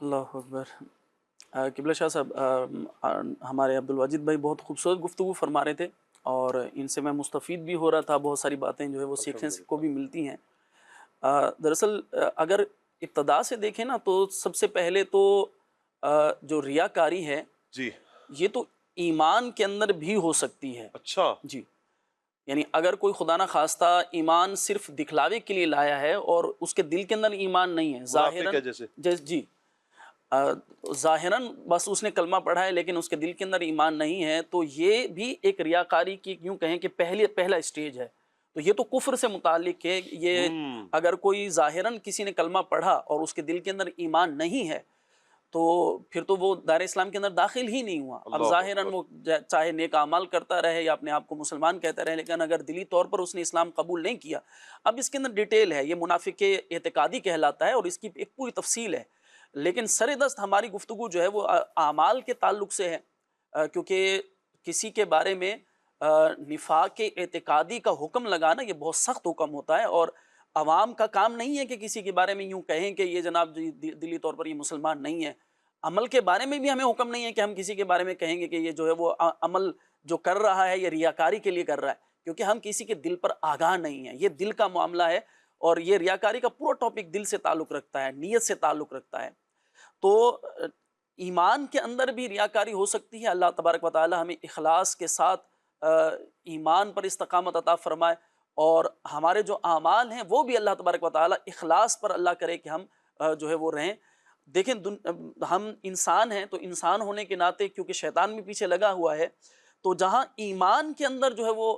اللہ اکبر. قبلہ شاہ صاحب، ہمارے عبدالواجد بھائی بہت خوبصورت گفتگو فرما رہے تھے اور ان سے میں مستفید بھی ہو رہا تھا. بہت ساری باتیں جو ہے وہ سیکھنے کو بھی ملتی ہیں. دراصل اگر ابتدا سے دیکھیں نا تو سب سے پہلے تو جو ریاکاری ہے جی یہ تو ایمان کے اندر بھی ہو سکتی ہے. اچھا جی، یعنی اگر کوئی خدا نہ خواستہ ایمان صرف دکھلاوے کے لیے لایا ہے اور اس کے دل کے اندر ایمان نہیں ہے، منافق ہے جیسے. جی ظاہراً بس اس نے کلمہ پڑھا ہے لیکن اس کے دل کے اندر ایمان نہیں ہے، تو یہ بھی ایک ریاکاری کی یوں کہیں کہ پہلا اسٹیج ہے. تو یہ تو کفر سے متعلق ہے. یہ اگر کوئی ظاہراً کسی نے کلمہ پڑھا اور اس کے دل کے اندر ایمان نہیں ہے تو پھر تو وہ دائرہ اسلام کے اندر داخل ہی نہیں ہوا. اب ظاہراً وہ چاہے نیک اعمال کرتا رہے یا اپنے آپ کو مسلمان کہتا رہے، لیکن اگر دلی طور پر اس نے اسلام قبول نہیں کیا، اب اس کے اندر ڈیٹیل ہے، یہ منافق اعتقادی کہلاتا ہے اور اس کی ایک پوری تفصیل ہے. لیکن سر دست ہماری گفتگو جو ہے وہ اعمال کے تعلق سے ہے، کیونکہ کسی کے بارے میں نفاق اعتقادی کا حکم لگانا یہ بہت سخت حکم ہوتا ہے، اور عوام کا کام نہیں ہے کہ کسی کے بارے میں یوں کہیں کہ یہ جناب دلی طور پر یہ مسلمان نہیں ہے. عمل کے بارے میں بھی ہمیں حکم نہیں ہے کہ ہم کسی کے بارے میں کہیں گے کہ یہ جو ہے وہ عمل جو کر رہا ہے یہ ریاکاری کے لیے کر رہا ہے، کیونکہ ہم کسی کے دل پر آگاہ نہیں ہیں. یہ دل کا معاملہ ہے اور یہ ریاکاری کا پورا ٹاپک دل سے تعلق رکھتا ہے، نیت سے تعلق رکھتا ہے. تو ایمان کے اندر بھی ریاکاری ہو سکتی ہے. اللہ تبارک و تعالی ہمیں اخلاص کے ساتھ ایمان پر استقامت عطا فرمائے، اور ہمارے جو اعمال ہیں وہ بھی اللہ تبارک و تعالی اخلاص پر اللہ کرے کہ ہم جو ہے وہ رہیں. دیکھیں ہم انسان ہیں، تو انسان ہونے کے ناطے کیونکہ شیطان بھی پیچھے لگا ہوا ہے، تو جہاں ایمان کے اندر جو ہے وہ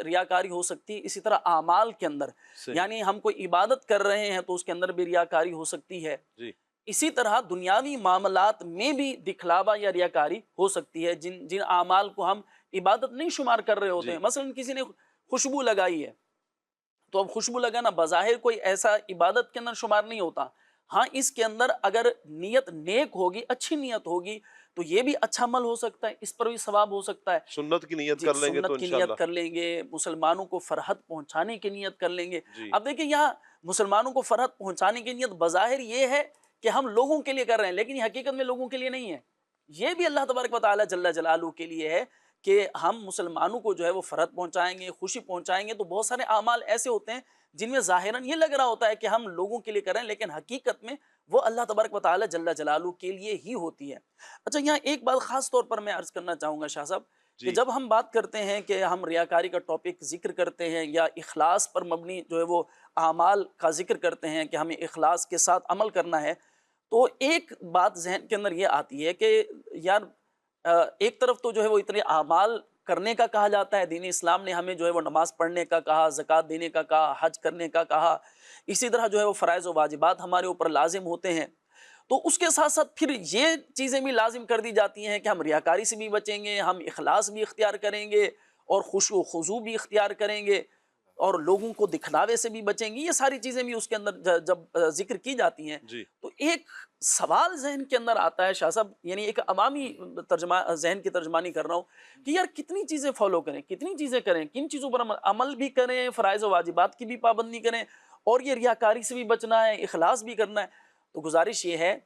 ریاکاری ہو سکتی ہے، اسی طرح اعمال کے اندر، یعنی ہم کوئی عبادت کر رہے ہیں تو اس کے اندر بھی ریاکاری ہو سکتی ہے. اسی طرح دنیاوی معاملات میں بھی دکھلاوا یا ریاکاری ہو سکتی ہے. جن اعمال کو ہم عبادت نہیں شمار کر رہے ہوتے ہیں، مثلا کسی نے خوشبو لگائی ہے تو اب خوشبو لگانا بظاہر کوئی ایسا عبادت کے اندر شمار نہیں ہوتا. ہاں اس کے اندر اگر نیت نیک ہوگی، اچھی نیت ہوگی تو یہ بھی اچھا عمل ہو سکتا ہے، اس پر بھی ثواب ہو سکتا ہے. سنت کی نیت کر لیں گے تو سنت کی نیت کر لیں گے، مسلمانوں کو فرحت پہنچانے کی نیت کر لیں گے. اب دیکھیں یہاں مسلمانوں کو فرحت پہنچانے کی نیت بظاہر یہ ہے کہ ہم لوگوں کے لیے کر رہے ہیں، لیکن یہ حقیقت میں لوگوں کے لیے نہیں ہے. یہ بھی اللہ تبارک و تعالی جل جلالہ کے لیے ہے کہ ہم مسلمانوں کو جو ہے وہ فرحت پہنچائیں گے، خوشی پہنچائیں گے. تو بہت سارے اعمال ایسے ہوتے ہیں جن میں ظاہراً یہ لگ رہا ہوتا ہے کہ ہم لوگوں کے لیے کر رہے ہیں، لیکن حقیقت میں وہ اللہ تبارک و تعالی جل جلالہ کے لیے ہی ہوتی ہے. اچھا، یہاں ایک بات خاص طور پر میں عرض کرنا چاہوں گا شاہ صاحب، کہ جب ہم بات کرتے ہیں کہ ہم ریاکاری کا ٹاپک ذکر کرتے ہیں یا اخلاص پر مبنی جو ہے وہ اعمال کا ذکر کرتے ہیں کہ ہمیں اخلاص کے ساتھ عمل کرنا ہے، تو ایک بات ذہن کے اندر یہ آتی ہے کہ یار ایک طرف تو جو ہے وہ اتنے اعمال کرنے کا کہا جاتا ہے، دین اسلام نے ہمیں جو ہے وہ نماز پڑھنے کا کہا، زکوٰۃ دینے کا کہا، حج کرنے کا کہا، اسی طرح جو ہے وہ فرائض و واجبات ہمارے اوپر لازم ہوتے ہیں. تو اس کے ساتھ ساتھ پھر یہ چیزیں بھی لازم کر دی جاتی ہیں کہ ہم ریاکاری سے بھی بچیں گے، ہم اخلاص بھی اختیار کریں گے اور خشوع و خضوع بھی اختیار کریں گے اور لوگوں کو دکھلاوے سے بھی بچیں گے. یہ ساری چیزیں بھی اس کے اندر جب ذکر کی جاتی ہیں تو ایک سوال ذہن کے اندر آتا ہے شاہ صاحب، یعنی ایک عوامی ذہن کی ترجمانی کر رہا ہوں کہ یار کتنی چیزیں فالو کریں، کتنی چیزیں کریں، کن چیزوں پر عمل بھی کریں، فرائض و واجبات کی بھی پابندی کریں، اور یہ ریاکاری سے بھی بچنا ہے، اخلاص بھی کرنا ہے. تو گزارش یہ ہے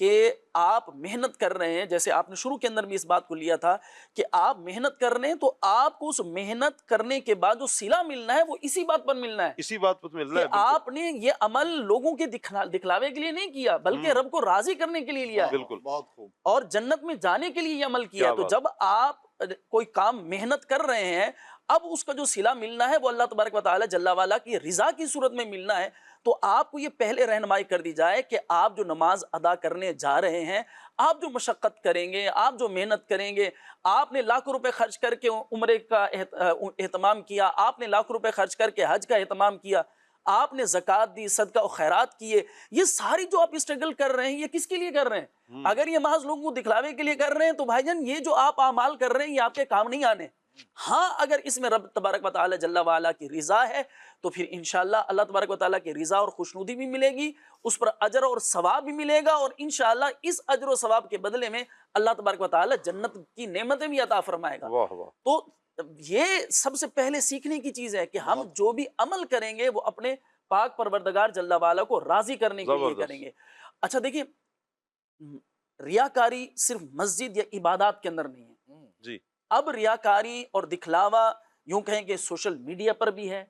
کہ آپ محنت کر رہے ہیں، جیسے آپ نے شروع کے اندر بھی اس بات کو لیا تھا کہ آپ محنت کر رہے ہیں، تو آپ کو اس محنت کرنے کے بعد جو صلہ ملنا ہے وہ اسی بات پر ملنا ہے، اسی بات پر ملنا ہے کہ آپ نے یہ عمل لوگوں کے دکھلاوے کے لیے نہیں کیا بلکہ رب کو راضی کرنے کے لیے لیا ہے، بالکل، بہت خوب، اور جنت میں جانے کے لیے یہ عمل کیا. تو جب آپ کوئی کام محنت کر رہے ہیں، اب اس کا جو صلہ ملنا ہے وہ اللہ تبارک و تعالی جل والا کی رضا کی صورت میں ملنا ہے، تو آپ کو یہ پہلے رہنمائی کر دی جائے کہ آپ جو نماز ادا کرنے جا رہے ہیں، آپ جو مشقت کریں گے، آپ جو محنت کریں گے، آپ نے لاکھوں روپے خرچ کر کے عمرے کا اہتمام کیا، آپ نے لاکھوں روپے خرچ کر کے حج کا اہتمام کیا، آپ نے زکوٰۃ دی، صدقہ و خیرات کیے، یہ ساری جو آپ اسٹرگل کر رہے ہیں یہ کس کے لیے کر رہے ہیں؟ اگر یہ محض لوگوں کو دکھلاوے کے لیے کر رہے ہیں تو بھائی جان یہ جو آپ اعمال کر رہے ہیں یہ آپ کے کام نہیں آنے۔ ہاں اگر اس میں رب تبارک و تعالی جل وعلا کی رضا ہے تو پھر انشاءاللہ اللہ تبارک و تعالی کی رضا اور خوشنودی بھی ملے گی، اس پر اجر اور ثواب بھی ملے گا، اور انشاءاللہ اس اجر و ثواب کے بدلے میں اللہ تبارک و تعالی جنت کی نعمتیں بھی عطا فرمائے گا۔ واہ واہ، تو یہ سب سے پہلے سیکھنے کی چیز ہے کہ ہم جو بھی عمل کریں گے وہ اپنے پاک پروردگار جل وعلا کو راضی کرنے کے لیے کریں گے۔ اچھا دیکھیے، ریاکاری صرف مسجد یا عبادات کے اندر نہیں ہے، جی اب ریاکاری اور دکھلاوا یوں کہیں کہ سوشل میڈیا پر بھی ہے،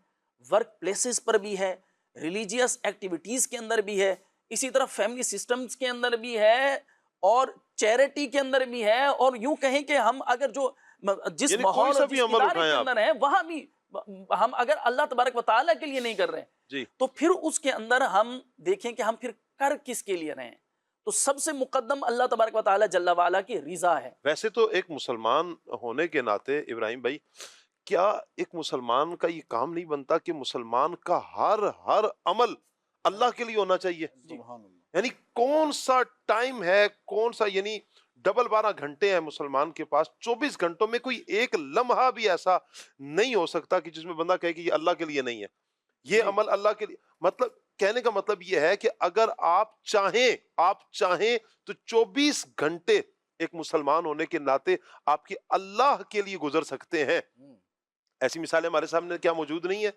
ورک پلیسز پر بھی ہے، ریلیجیس ایکٹیویٹیز کے اندر بھی ہے، اسی طرح فیملی سسٹمز کے اندر بھی ہے، اور چیریٹی کے اندر بھی ہے، اور یوں کہیں کہ ہم اگر جو جس یعنی ماحول کوئی سا اور بھی جس عمل ادارے اٹھائیں کے آپ۔ اندر ہیں وہاں بھی ہم اگر اللہ تبارک و تعالیٰ کے لیے نہیں کر رہے ہیں جی تو پھر اس کے اندر ہم دیکھیں کہ ہم پھر کر کس کے لیے رہے ہیں۔ تو سب سے مقدم اللہ تبارک و تعالیٰ جل وعلا کی رضا ہے۔ ویسے تو ایک مسلمان ہونے کے ناطے ابراہیم بھائی، کیا ایک مسلمان کا یہ کام نہیں بنتا کہ مسلمان کا ہر عمل اللہ کے لیے ہونا چاہیے؟ سبحان اللہ۔ یعنی کون سا ٹائم ہے، کون سا، یعنی 12 گھنٹے ہیں مسلمان کے پاس، 24 گھنٹوں میں کوئی ایک لمحہ بھی ایسا نہیں ہو سکتا کہ جس میں بندہ کہے کہ یہ اللہ کے لیے نہیں ہے، یہ عمل اللہ کے لیے۔ مطلب کہنے کا مطلب یہ ہے کہ اگر آپ چاہیں تو 24 گھنٹے ایک مسلمان ہونے کے ناطے آپ کی اللہ کے لیے گزر سکتے ہیں۔ ایسی مثالیں ہمارے سامنے کیا موجود نہیں ہے؟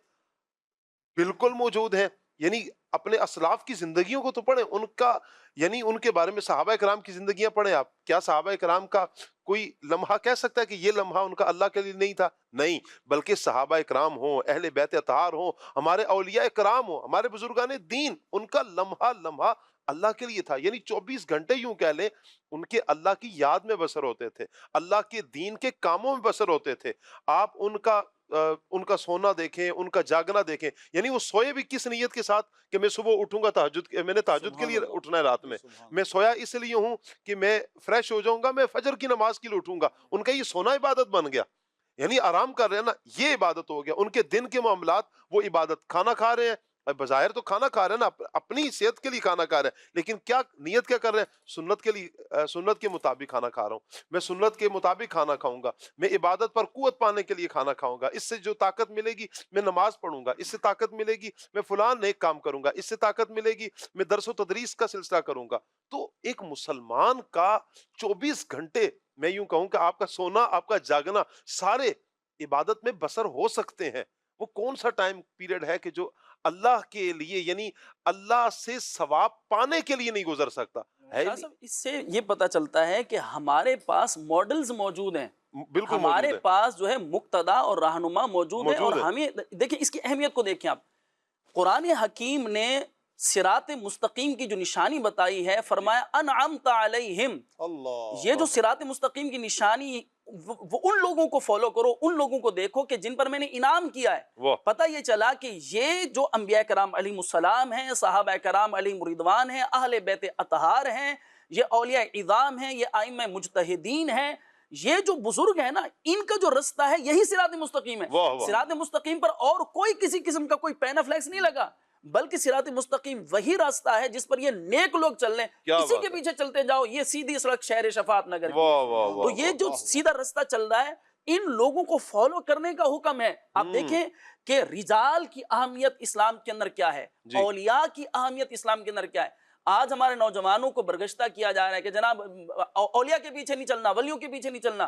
بالکل موجود ہیں۔ یعنی اپنے اسلاف کی زندگیوں کو تو پڑھیں، ان کا یعنی ان کے بارے میں صحابہ کرام کی زندگیاں پڑھیں آپ، کیا صحابہ کرام کا کوئی لمحہ کہہ سکتا ہے کہ یہ لمحہ ان کا اللہ کے لیے نہیں تھا؟ نہیں، بلکہ صحابہ کرام ہوں، اہل بیت اطہار ہوں، ہمارے اولیاء کرام ہوں، ہمارے بزرگان دین، ان کا لمحہ اللہ کے لیے تھا۔ یعنی 24 گھنٹے یوں کہہ لیں ان کے اللہ کی یاد میں بسر ہوتے تھے، اللہ کے دین کے کاموں میں بسر ہوتے تھے۔ آپ ان کا سونا دیکھیں، ان کا جاگنا دیکھیں، یعنی وہ سوئے بھی کس نیت کے ساتھ کہ میں صبح اٹھوں گا میں نے تہجد کے لیے اٹھنا ہے، رات میں سویا اس لیے ہوں کہ میں فریش ہو جاؤں گا، میں فجر کی نماز کے لیے اٹھوں گا۔ ان کا یہ سونا عبادت بن گیا، یعنی آرام کر رہے ہیں نا، یہ عبادت ہو گیا۔ ان کے دن کے معاملات وہ عبادت، کھانا کھا رہے ہیں، بظاہر تو کھانا کھا رہے ہیں نا، اپنی صحت کے لیے کھانا کھا رہے ہیں، لیکن کیا نیت کیا کر رہے ہیں؟ سنت کے لیے، سنت کے مطابق کھانا کھا رہا ہوں، میں سنت کے مطابق کھانا کھاؤں گا، میں عبادت پر قوت پانے کے لیے کھانا کھاؤں گا، اس سے جو طاقت ملے گی میں نماز پڑھوں گا، اس سے طاقت ملے گی میں فلان نیک کام کروں گا، اس سے طاقت ملے گی میں درس و تدریس کا سلسلہ کروں گا۔ تو ایک مسلمان کا 24 گھنٹے، میں یوں کہوں کہ آپ کا سونا، آپ کا جاگنا سارے عبادت میں بسر ہو سکتے ہیں۔ وہ کون سا ٹائم پیریڈ ہے کہ جو اللہ کے لیے، یعنی اللہ سے ثواب پانے کے لیے نہیں گزر سکتا ہے؟ شاہ صاحب، اس سے یہ پتہ چلتا ہے کہ ہمارے پاس ماڈلز موجود ہیں، بالکل ہمارے موجود ہے، پاس جو ہے مقتدا اور رہنما موجود ہیں، اور موجود ہے۔ ہمیں دیکھیں اس کی اہمیت کو دیکھیں آپ۔ قرآن حکیم نے صراط مستقیم کی جو نشانی بتائی ہے، فرمایا انعمت علیہم، اللہ، یہ جو صراط مستقیم کی نشانی، وہ ان لوگوں کو فالو کرو، ان لوگوں کو دیکھو کہ جن پر میں نے انعام کیا ہے۔ واہ، پتہ یہ چلا کہ یہ جو انبیاء کرام علیہم السلام ہیں، صحابہ کرام علیہم رضوان ہیں، اہل بیت اطہار ہیں، یہ اولیاء اعظام ہیں، یہ ائمہ مجتہدین ہیں، یہ جو بزرگ ہیں نا، ان کا جو رستہ ہے یہی صراط مستقیم ہے۔ واہ واہ، صراط مستقیم پر اور کوئی کسی قسم کا کوئی پین فلیکس نہیں لگا، بلکہ صراط مستقیم وہی راستہ ہے جس پر یہ نیک لوگ چل رہے کیا ہیں، اسی بات کے ہے، پیچھے چلتے جاؤ، یہ سیدھی سڑک شہر شفاعت نگر کی۔ واہ واہ تو واہ، یہ جو سیدھا رستہ چل رہا ہے، ان لوگوں کو فالو کرنے کا حکم ہے۔ آپ دیکھیں کہ رجال کی اہمیت اسلام کے اندر کیا ہے، جی، اولیاء کی اہمیت اسلام کے اندر کیا ہے۔ آج ہمارے نوجوانوں کو برگشتہ کیا جا رہا ہے کہ جناب اولیاء کے پیچھے نہیں چلنا، ولیوں کے پیچھے نہیں چلنا،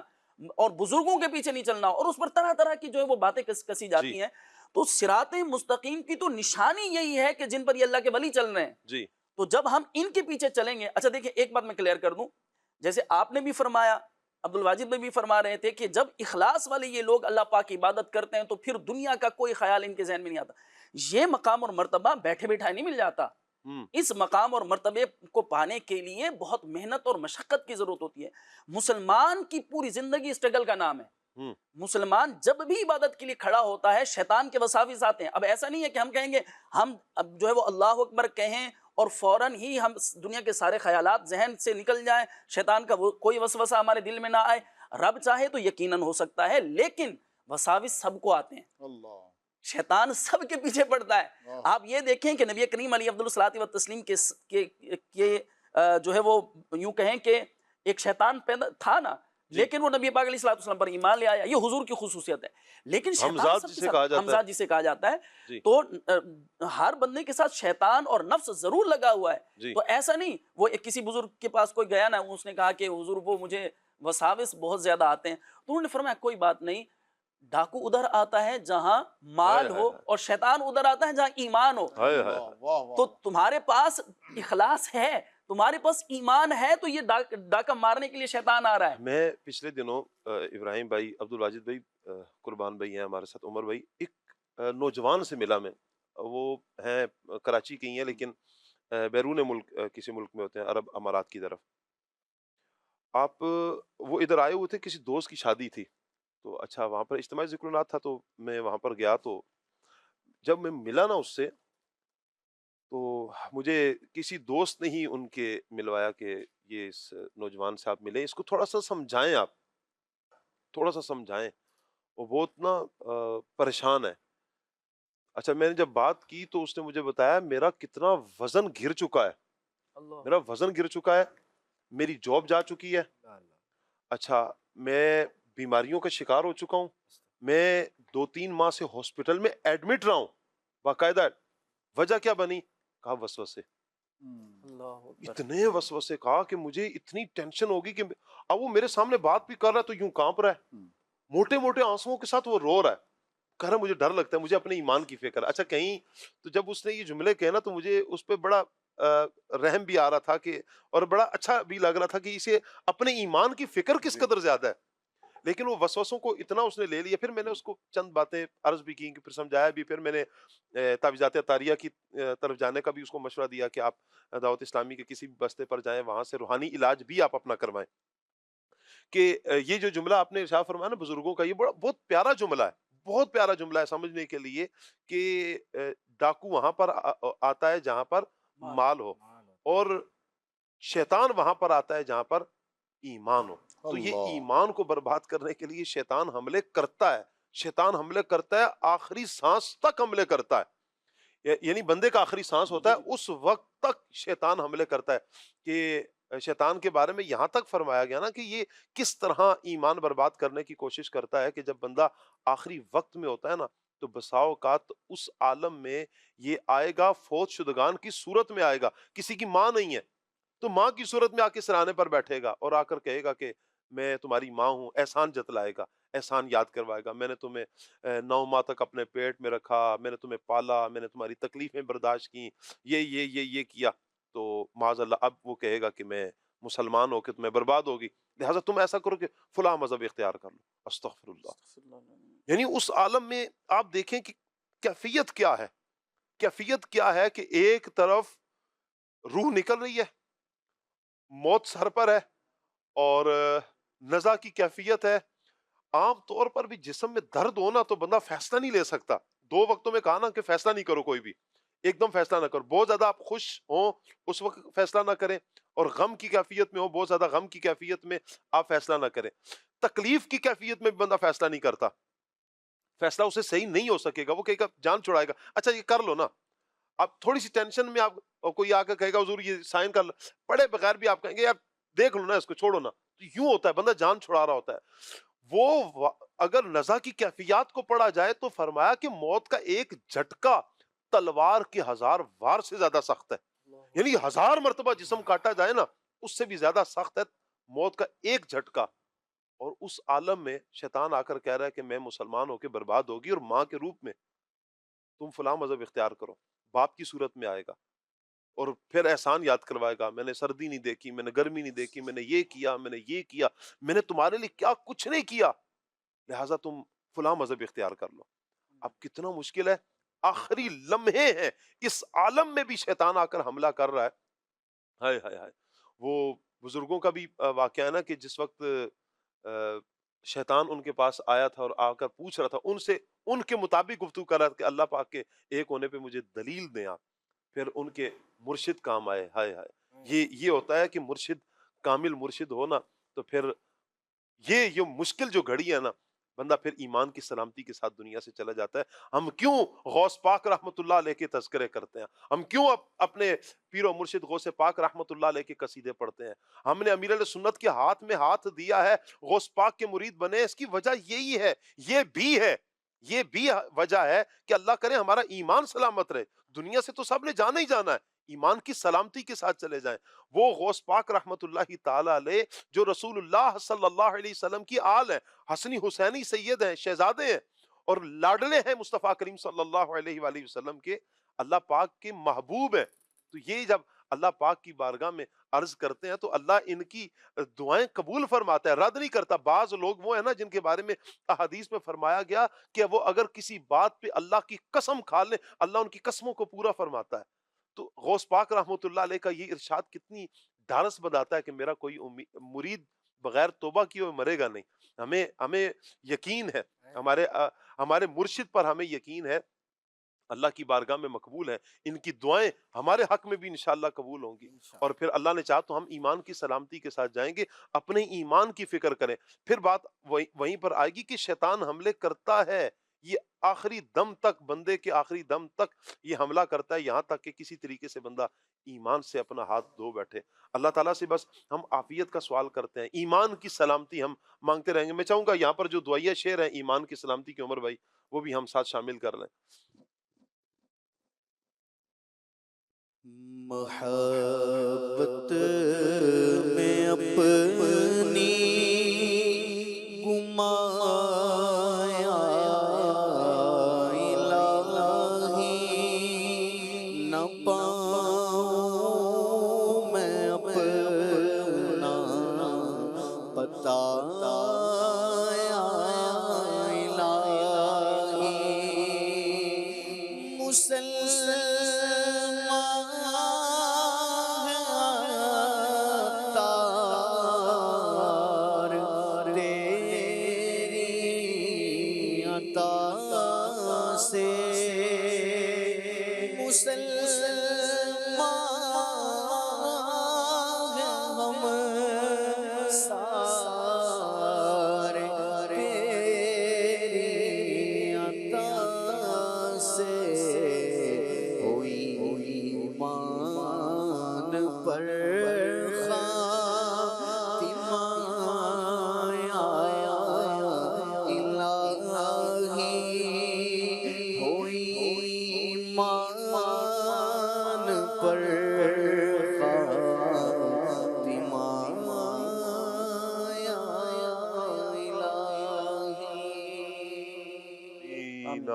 اور بزرگوں کے پیچھے نہیں چلنا، اور اس پر طرح طرح کی جو ہے وہ باتیں کسی جاتی ہیں۔ تو صراط مستقیم کی تو نشانی یہی ہے کہ جن پر یہ اللہ کے ولی چل رہے ہیں۔ جی، تو جب ہم ان کے پیچھے چلیں گے، اچھا دیکھیں ایک بات میں کلیئر کر دوں، جیسے آپ نے بھی فرمایا، عبد الواجد میں بھی فرما رہے تھے کہ جب اخلاص والے یہ لوگ اللہ پاک کی عبادت کرتے ہیں تو پھر دنیا کا کوئی خیال ان کے ذہن میں نہیں آتا۔ یہ مقام اور مرتبہ بیٹھے بیٹھائے نہیں مل جاتا، اس مقام اور مرتبے کو پانے کے لیے بہت محنت اور مشقت کی ضرورت ہوتی ہے. مسلمان کی پوری زندگی اسٹرگل کا نام ہے. مسلمان جب بھی عبادت کے لیے کھڑا ہوتا ہے شیطان کے وساوس آتے ہیں. اب ایسا نہیں ہے کہ ہم کہیں گے ہم اب جو ہے وہ اللہ اکبر کہیں اور فوراً ہی ہم دنیا کے سارے خیالات ذہن سے نکل جائیں, شیطان کا کوئی وسوسہ ہمارے دل میں نہ آئے. رب چاہے تو یقیناً ہو سکتا ہے, لیکن وساوس سب کو آتے ہیں. اللہ شیطان سب کے پیچھے پڑتا ہے. آپ یہ دیکھیں کہ نبی کریم علیہ افضل الصلاۃ والتسلیم کے جو ہے وہ یوں کہیں کہ ایک شیطان پیدا تھا نا, لیکن وہ نبی پاک علیہ الصلوۃ والسلام پر ایمان لے آیا. یہ حضور کی خصوصیت ہے. لیکن شیطان سب کے ساتھ, حمزہ جسے کہا جاتا ہے, تو ہر بندے کے ساتھ شیطان اور نفس ضرور لگا ہوا ہے. تو ایسا نہیں وہ کسی بزرگ کے پاس کوئی گیا نا, اس نے کہا کہ حضور وہ مجھے وساوس بہت زیادہ آتے ہیں, تو انہوں نے فرمایا کوئی بات نہیں, ڈاکو ادھر آتا ہے جہاں مال ہو اور شیطان ادھر آتا ہے جہاں ایمان ہو. تو تمہارے پاس اخلاص ہے, تمہارے پاس ایمان ہے, تو یہ ڈاکہ مارنے کے لیے شیطان آ رہا ہے. میں پچھلے دنوں ابراہیم بھائی, عبد الواجد بھائی, قربان بھائی ہیں ہمارے ساتھ, عمر بھائی, ایک نوجوان سے ملا میں. وہ ہیں کراچی کے ہی ہیں لیکن بیرون ملک کسی ملک میں ہوتے ہیں, عرب امارات کی طرف. آپ وہ ادھر آئے ہوئے تھے, کسی دوست کی شادی تھی, تو اچھا وہاں پر اجتماعی ذکر نات تھا, تو میں وہاں پر گیا. تو جب میں ملا نا اس سے, تو مجھے کسی دوست نے ہی ان کے ملوایا کہ یہ اس نوجوان سے آپ ملیں, اس کو تھوڑا سا سمجھائیں, آپ تھوڑا سا سمجھائیں, وہ بہت نا پریشان ہے. اچھا میں نے جب بات کی تو اس نے مجھے بتایا میرا کتنا وزن گر چکا ہے, میرا وزن گر چکا ہے, میری جاب جا چکی ہے. اچھا میں بیماریوں کا شکار ہو چکا ہوں, میں 2-3 ماہ سے ہاسپٹل میں ایڈمٹ رہا ہوں باقاعدہ. وجہ کیا بنی؟ کہا وسوسے. اتنے وسوسے, کہا کہ مجھے اتنی ٹینشن ہوگی کہ اب وہ میرے سامنے بات بھی کر رہا ہے تو یوں کانپ رہا ہے, موٹے موٹے آنسوؤں کے ساتھ وہ رو رہا ہے, کہہ رہا مجھے ڈر لگتا ہے, مجھے اپنے ایمان کی فکر. اچھا کہیں تو جب اس نے یہ جملے کہے نا, تو مجھے اس پہ بڑا رحم بھی آ رہا تھا کہ, اور بڑا اچھا بھی لگ رہا تھا کہ اسے اپنے ایمان کی فکر کس قدر زیادہ ہے. لیکن وہ وسوسوں کو اتنا اس نے لے لیا. پھر میں نے اس کو چند باتیں عرض بھی کی, پھر سمجھایا بھی. پھر میں نے تعویذات عطاریہ کی طرف جانے کا بھی اس کو مشورہ دیا کہ آپ دعوت اسلامی کے کسی بھی بستے پر جائیں, وہاں سے روحانی علاج بھی آپ اپنا کروائیں. کہ یہ جو جملہ آپ نے ارشاد فرمایا نا بزرگوں کا, یہ بہت پیارا جملہ ہے, بہت پیارا جملہ ہے سمجھنے کے لیے, کہ ڈاکو وہاں پر آتا ہے جہاں پر مال ہو, اور شیطان وہاں پر آتا ہے جہاں پر ایمان ہو. تو یہ ایمان کو برباد کرنے کے لیے شیطان حملے کرتا ہے, شیطان حملے کرتا ہے, آخری سانس تک حملے کرتا ہے. یعنی بندے کا آخری سانس ہوتا ہے اس وقت تک شیطان حملے کرتا ہے. کہ شیطان کے بارے میں یہاں تک فرمایا گیا نا کہ یہ کس طرح ایمان برباد کرنے کی کوشش کرتا ہے, کہ جب بندہ آخری وقت میں ہوتا ہے نا, تو بسا اوقات اس عالم میں یہ آئے گا, فوت شدگان کی صورت میں آئے گا. کسی کی ماں نہیں ہے تو ماں کی صورت میں آ کے سرانے پر بیٹھے گا, اور آ کر کہے گا کہ میں تمہاری ماں ہوں. احسان جتلائے گا, احسان یاد کروائے گا, میں نے تمہیں 9 ماہ تک اپنے پیٹ میں رکھا, میں نے تمہیں پالا, میں نے تمہاری تکلیفیں برداشت کی, یہ کیا. تو معاذ اللہ اب وہ کہے گا کہ میں مسلمان ہو کے تمہیں برباد ہوگی, لہٰذا تم ایسا کرو کہ فلاں مذہب اختیار کر لو. استغفر اللہ. یعنی اس عالم میں آپ دیکھیں کہ کیفیت کیا ہے, کیفیت کیا ہے, کہ ایک طرف روح نکل رہی ہے, موت سر پر ہے, اور نزع کی کیفیت ہے. عام طور پر بھی جسم میں درد ہونا تو بندہ فیصلہ نہیں لے سکتا. 2 وقتوں میں کہا نا کہ فیصلہ نہیں کرو, کوئی بھی ایک دم فیصلہ نہ کرو. بہت زیادہ آپ خوش ہوں اس وقت فیصلہ نہ کریں, اور غم کی کیفیت میں ہو, بہت زیادہ غم کی کیفیت میں آپ فیصلہ نہ کریں. تکلیف کی کیفیت میں بھی بندہ فیصلہ نہیں کرتا, فیصلہ اسے صحیح نہیں ہو سکے گا, وہ کہے گا جان چھڑائے گا. اچھا یہ کر لو نا, آپ تھوڑی سی ٹینشن میں, آپ کوئی آ کے کہے گا حضور یہ سائن کر لو, پڑھے بغیر بھی آپ کہیں گے یار دیکھ لو نا اس کو, چھوڑو نا. تو یوں ہوتا ہے, بندہ جان چھڑا رہا ہوتا ہے. وہ اگر نزع کی کیفیات کو پڑھا جائے تو فرمایا کہ موت کا ایک جھٹکا تلوار کے 1000 وار سے زیادہ سخت ہے. یعنی 1000 مرتبہ جسم کاٹا جائے نا, اس سے بھی زیادہ سخت ہے موت کا ایک جھٹکا. اور اس عالم میں شیطان آ کر کہہ رہا ہے کہ میں مسلمان ہو کے برباد ہوگی, اور ماں کے روپ میں تم فلاں مذہب اختیار کرو. باپ کی صورت میں آئے گا, اور پھر احسان یاد کروائے گا, میں نے سردی نہیں دیکھی, میں نے گرمی نہیں دیکھی, میں نے یہ کیا, میں نے یہ کیا, میں نے تمہارے لیے کیا کچھ نہیں کیا, لہٰذا تم فلاں مذہب اختیار کر لو. اب کتنا مشکل ہے آخری لمحے ہیں، اس عالم میں بھی شیطان آ کر حملہ کر رہا ہے. ہائے ہائے ہائے. وہ بزرگوں کا بھی واقعہ ہے نا کہ جس وقت شیطان ان کے پاس آیا تھا اور آ کر پوچھ رہا تھا ان سے، ان کے مطابق گفتگو کر رہا تھا کہ اللہ پاک کے ایک ہونے پہ مجھے دلیل دیں آپ. پھر ان کے مرشد کام آئے. ہائے ہائے. یہ ہوتا ہے کہ مرشد، کامل مرشد ہونا، تو پھر یہ مشکل جو گھڑی ہے نا، بندہ پھر ایمان کی سلامتی کے ساتھ دنیا سے چلا جاتا ہے. ہم کیوں غوث پاک رحمت اللہ علیہ کے تذکرے کرتے ہیں؟ ہم کیوں اپنے پیر و مرشد غوث پاک رحمت اللہ علیہ کے قصیدے پڑھتے ہیں؟ ہم نے امیر علیہ سنت کے ہاتھ میں ہاتھ دیا ہے، غوث پاک کے مرید بنے. اس کی وجہ یہی ہے، یہ بھی وجہ ہے کہ اللہ کرے ہمارا ایمان سلامت رہے. دنیا سے تو سب نے جانا ہی جانا ہے، ایمان کی سلامتی کے ساتھ چلے جائیں. وہ غوث پاک رحمت اللہ تعالی علیہ جو رسول اللہ صلی اللہ علیہ وسلم کی آل ہے، حسنی حسینی سید ہیں، شہزادے ہیں اور لاڈلے ہیں مصطفیٰ کریم صلی اللہ علیہ وآلہ وسلم کے، اللہ پاک کے محبوب ہیں. تو یہ جب اللہ پاک کی بارگاہ میں عرض کرتے ہیں تو اللہ ان کی دعائیں قبول فرماتا ہے، رد نہیں کرتا. بعض لوگ وہ ہیں نا جن کے بارے میں احادیث میں فرمایا گیا کہ وہ اگر کسی بات پہ اللہ کی قسم کھا لیں، اللہ ان کی قسموں کو پورا فرماتا ہے. تو غوث پاک رحمت اللہ علیہ کا یہ ارشاد کتنی ڈھارس بتاتا ہے کہ میرا کوئی مرید بغیر توبہ کیے ہوئے مرے گا نہیں. ہمیں یقین ہے، ہمارے مرشد پر ہمیں یقین ہے، اللہ کی بارگاہ میں مقبول ہے. ان کی دعائیں ہمارے حق میں بھی انشاءاللہ قبول ہوں گی، اور پھر اللہ نے چاہا تو ہم ایمان کی سلامتی کے ساتھ جائیں گے. اپنے ایمان کی فکر کریں. پھر بات وہیں پر آئے گی کہ شیطان حملے کرتا ہے، یہ آخری دم تک، بندے کے آخری دم تک یہ حملہ کرتا ہے، یہاں تک کہ کسی طریقے سے بندہ ایمان سے اپنا ہاتھ دھو بیٹھے. اللہ تعالیٰ سے بس ہم عافیت کا سوال کرتے ہیں، ایمان کی سلامتی ہم مانگتے رہیں گے. میں چاہوں گا یہاں پر جو دعائیہ شعر ہیں ایمان کی سلامتی کے، عمر بھائی وہ بھی ہم ساتھ شامل کر لیں. محبت میں اپنی گمایا الہی، نہ پاؤں میں اپنا بتایا الہی.